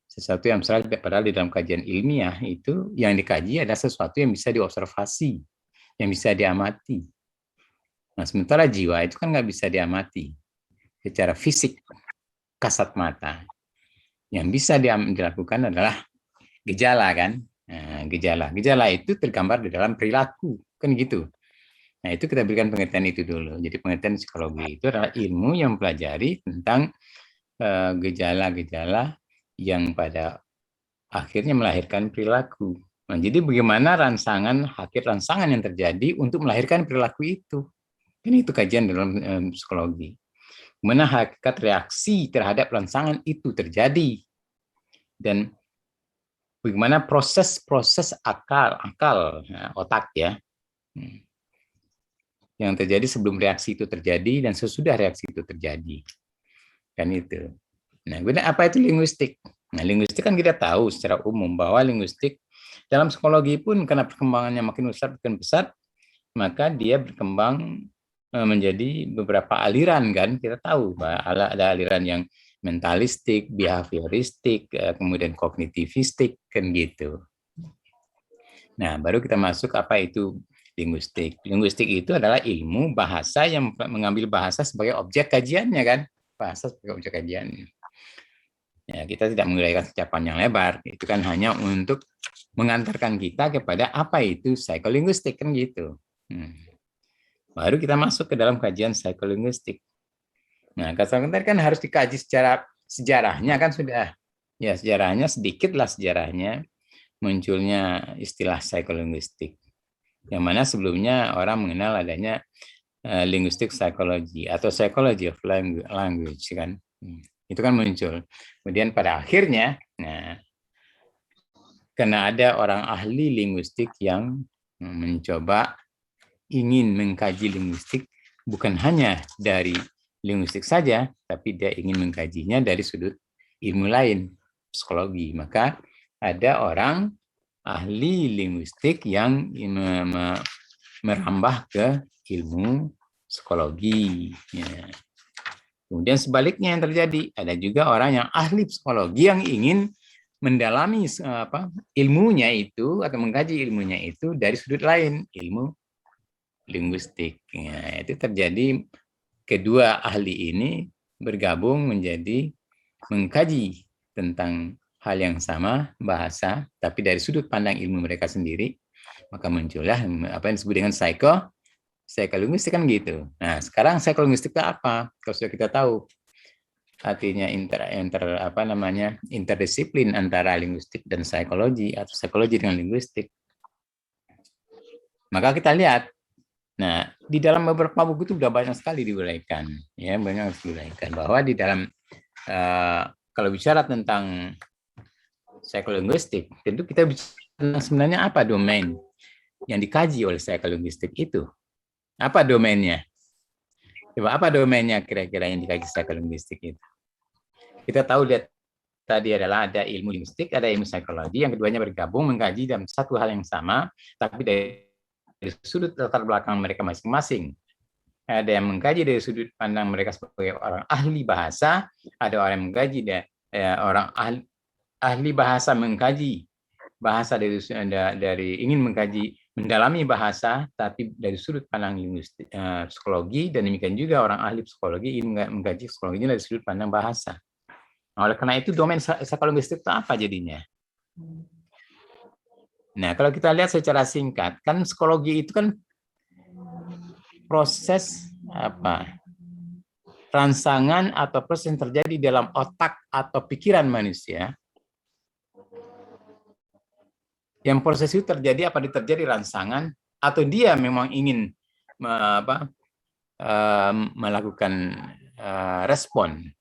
Sesuatu yang abstrak padahal di dalam kajian ilmiah itu yang dikaji adalah sesuatu yang bisa diobservasi, yang bisa diamati. Nah, sementara jiwa itu kan nggak bisa diamati secara fisik, kasat mata. Yang bisa dilakukan adalah gejala kan. Nah, gejala itu tergambar di dalam perilaku kan gitu. Nah, itu kita berikan pengertian itu dulu. Jadi pengertian psikologi itu adalah ilmu yang mempelajari tentang gejala-gejala yang pada akhirnya melahirkan perilaku. Nah, jadi bagaimana rangsangan yang terjadi untuk melahirkan perilaku itu. Ini itu kajian dalam psikologi. Bagaimana hakikat reaksi terhadap rangsangan itu terjadi. Dan bagaimana proses akal otak ya. Yang terjadi sebelum reaksi itu terjadi dan sesudah reaksi itu terjadi. Kan itu. Nah, apa itu linguistik? Nah, linguistik kan kita tahu secara umum bahwa linguistik dalam psikologi pun karena perkembangannya makin besar, maka dia berkembang menjadi beberapa aliran kan. Kita tahu bahwa ada aliran yang mentalistik, behavioristik, kemudian kognitivistik kan gitu. Nah, baru kita masuk apa itu linguistik. Linguistik itu adalah ilmu bahasa yang mengambil bahasa sebagai objek kajiannya kan, bahasa sebagai objek kajiannya. Ya, kita tidak menguraikan secara panjang lebar, itu kan hanya untuk mengantarkan kita kepada apa itu psikolinguistik kan gitu. Baru kita masuk ke dalam kajian psikolinguistik. Nah, kata-kata kan harus dikaji secara sejarahnya kan sudah. Ya, sejarahnya sedikit lah sejarahnya munculnya istilah psikolinguistik. Yang mana sebelumnya orang mengenal adanya linguistic psychology atau psychology of language kan. Itu kan muncul. Kemudian pada akhirnya, nah, karena ada orang ahli linguistik yang mencoba ingin mengkaji linguistik bukan hanya dari linguistik saja, tapi dia ingin mengkajinya dari sudut ilmu lain, psikologi. Maka ada orang ahli linguistik yang merambah ke ilmu psikologi. Ya. Kemudian sebaliknya yang terjadi, ada juga orang yang ahli psikologi yang ingin mendalami ilmunya itu atau mengkaji ilmunya itu dari sudut lain, ilmu linguistik. Ya, itu terjadi kedua ahli ini bergabung menjadi mengkaji tentang hal yang sama, bahasa, tapi dari sudut pandang ilmu mereka sendiri, maka muncullah apa yang disebut dengan psikolinguistik kan gitu. Nah, sekarang psikolinguistik itu apa? Kalau sudah kita tahu artinya interdisiplin antara linguistik dan psikologi atau psikologi dengan linguistik. Maka kita lihat, nah di dalam beberapa buku itu sudah banyak sekali diuraikan, ya banyak diuraikan bahwa di dalam kalau bicara tentang psikolinguistik, tentu kita bicara sebenarnya apa domain yang dikaji oleh psikolinguistik itu. Apa domainnya? Coba apa domainnya kira-kira yang dikaji psikolinguistik itu? Kita tahu lihat tadi adalah ada ilmu linguistik, ada ilmu psikologi, yang keduanya bergabung mengkaji dalam satu hal yang sama, tapi dari sudut latar belakang mereka masing-masing. Ada yang mengkaji dari sudut pandang mereka sebagai orang ahli bahasa, ada orang yang mengkaji orang ahli bahasa mengkaji bahasa dari ingin mengkaji mendalami bahasa tapi dari sudut pandang linguistik psikologi, dan demikian juga orang ahli psikologi ingin mengkaji psikologinya dari sudut pandang bahasa. Nah, oleh karena itu domain psikolinguistik itu apa jadinya? Nah, kalau kita lihat secara singkat, kan psikologi itu kan proses rangsangan atau proses yang terjadi dalam otak atau pikiran manusia. Yang proses itu terjadi terjadi rangsangan atau dia memang ingin melakukan respon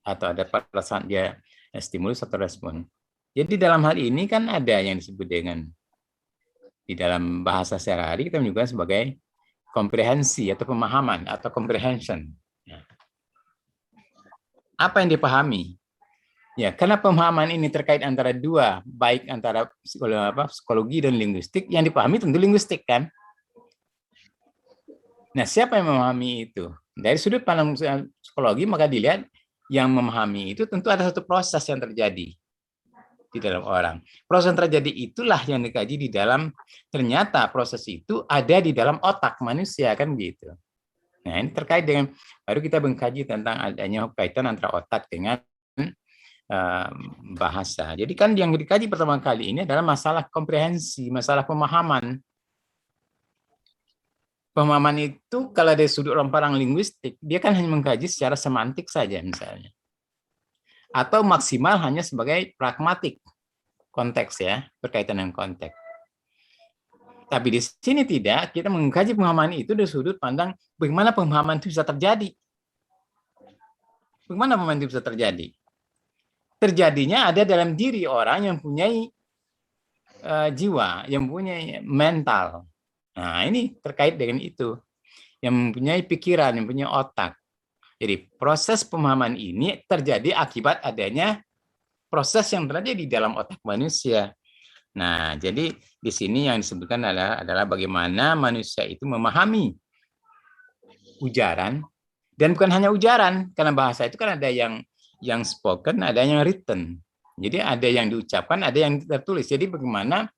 atau ada pada saat dia stimulus atau respon. Jadi dalam hal ini kan ada yang disebut dengan di dalam bahasa sehari-hari kita menyebutkan sebagai komprehensi atau pemahaman atau comprehension. Apa yang dipahami? Ya, karena pemahaman ini terkait antara dua, baik antara psikologi dan linguistik, yang dipahami tentu linguistik kan. Nah, siapa yang memahami itu? Dari sudut pandang psikologi, maka dilihat yang memahami itu tentu ada satu proses yang terjadi di dalam orang. Proses yang terjadi itulah yang dikaji di dalam, ternyata proses itu ada di dalam otak manusia kan gitu. Nah, ini terkait dengan, baru kita mengkaji tentang adanya kaitan antara otak dengan bahasa. Jadi kan yang dikaji pertama kali ini adalah masalah komprehensi, masalah pemahaman. Pemahaman itu kalau dari sudut pandang linguistik, dia kan hanya mengkaji secara semantik saja misalnya. Atau maksimal hanya sebagai pragmatik konteks ya, berkaitan dengan konteks. Tapi di sini tidak, kita mengkaji pemahaman itu dari sudut pandang bagaimana pemahaman itu bisa terjadi. Bagaimana pemahaman itu bisa terjadi? Terjadinya ada dalam diri orang yang mempunyai jiwa, yang mempunyai mental. Nah, ini terkait dengan itu. Yang mempunyai pikiran, yang mempunyai otak. Jadi proses pemahaman ini terjadi akibat adanya proses yang terjadi di dalam otak manusia. Nah, jadi di sini yang disebutkan adalah bagaimana manusia itu memahami ujaran, dan bukan hanya ujaran, karena bahasa itu kan ada yang spoken, ada yang written. Jadi ada yang diucapkan, ada yang tertulis. Jadi bagaimana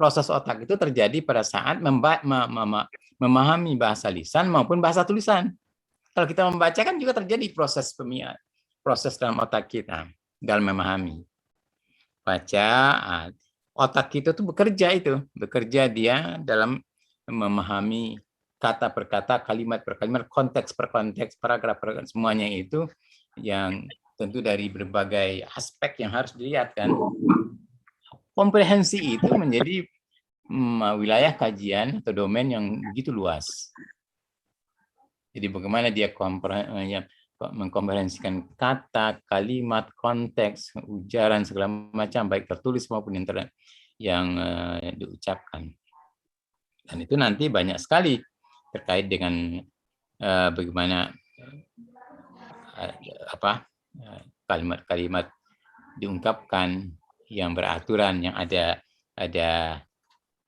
proses otak itu terjadi pada saat memahami bahasa lisan maupun bahasa tulisan. Kalau kita membaca kan juga terjadi proses dalam otak kita dalam memahami. Baca, otak kita tuh bekerja dia dalam memahami kata per kata, kalimat per kalimat, konteks per konteks, paragraf per semuanya itu yang tentu dari berbagai aspek yang harus dilihat kan. Komprehensi itu menjadi wilayah kajian atau domain yang begitu luas. Jadi bagaimana dia mengkomprehensikan kata, kalimat, konteks, ujaran segala macam baik tertulis maupun yang diucapkan. Dan itu nanti banyak sekali terkait dengan bagaimana kalimat-kalimat diungkapkan yang beraturan, yang ada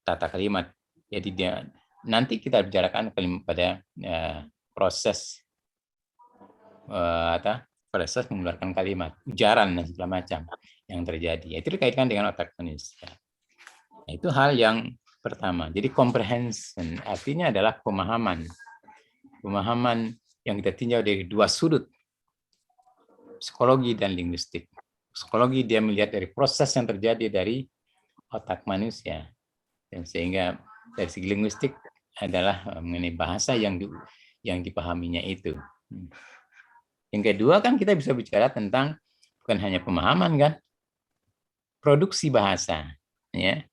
tata kalimat. Jadi nanti kita bicarakan pada proses mengeluarkan kalimat, ujaran dan segala macam yang terjadi. Itu dikaitkan dengan otak manusia. Itu hal yang pertama. Jadi comprehension artinya adalah pemahaman yang kita tinjau dari dua sudut, psikologi dan linguistik. Psikologi dia melihat dari proses yang terjadi dari otak manusia, dan sehingga dari segi linguistik adalah mengenai bahasa yang dipahaminya itu. Yang kedua kan kita bisa bicara tentang bukan hanya pemahaman kan, produksi bahasa, ya.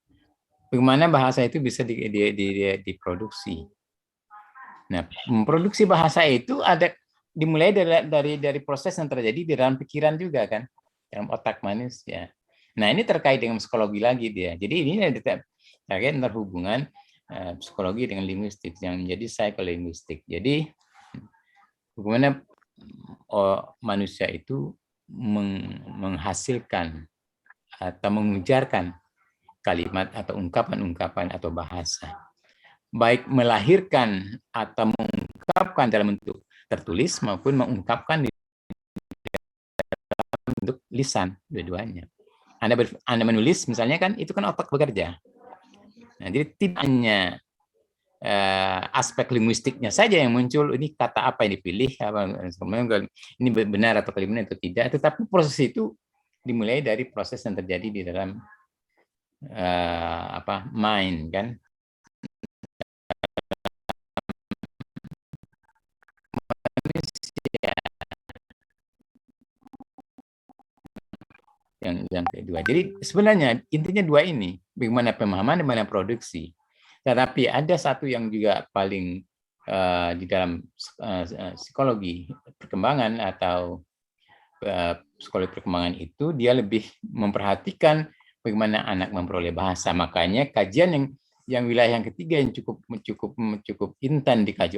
Bagaimana bahasa itu bisa diproduksi. Nah, memproduksi bahasa itu dimulai dari proses yang terjadi di dalam pikiran juga kan, dalam otak manusia. Nah, ini terkait dengan psikologi lagi dia. Jadi ini terkait hubungan psikologi dengan linguistik yang menjadi psikolinguistik. Jadi bagaimana manusia itu menghasilkan atau mengujarkan kalimat atau ungkapan-ungkapan atau bahasa, baik melahirkan atau mengungkapkan dalam bentuk tertulis maupun mengungkapkan dalam bentuk lisan, dua-duanya. Anda menulis misalnya kan itu kan otak bekerja. Nah, jadi tidak hanya aspek linguistiknya saja yang muncul, ini kata apa yang dipilih, ini benar atau kalimat itu tidak, tetapi proses itu dimulai dari proses yang terjadi di dalam mind kan. Yang kedua. Jadi sebenarnya intinya dua ini, bagaimana pemahaman dan bagaimana produksi. Tetapi ada satu yang juga paling di dalam psikologi perkembangan atau psikologi perkembangan itu dia lebih memperhatikan bagaimana anak memperoleh bahasa. Makanya kajian yang wilayah yang ketiga yang cukup intens dikaji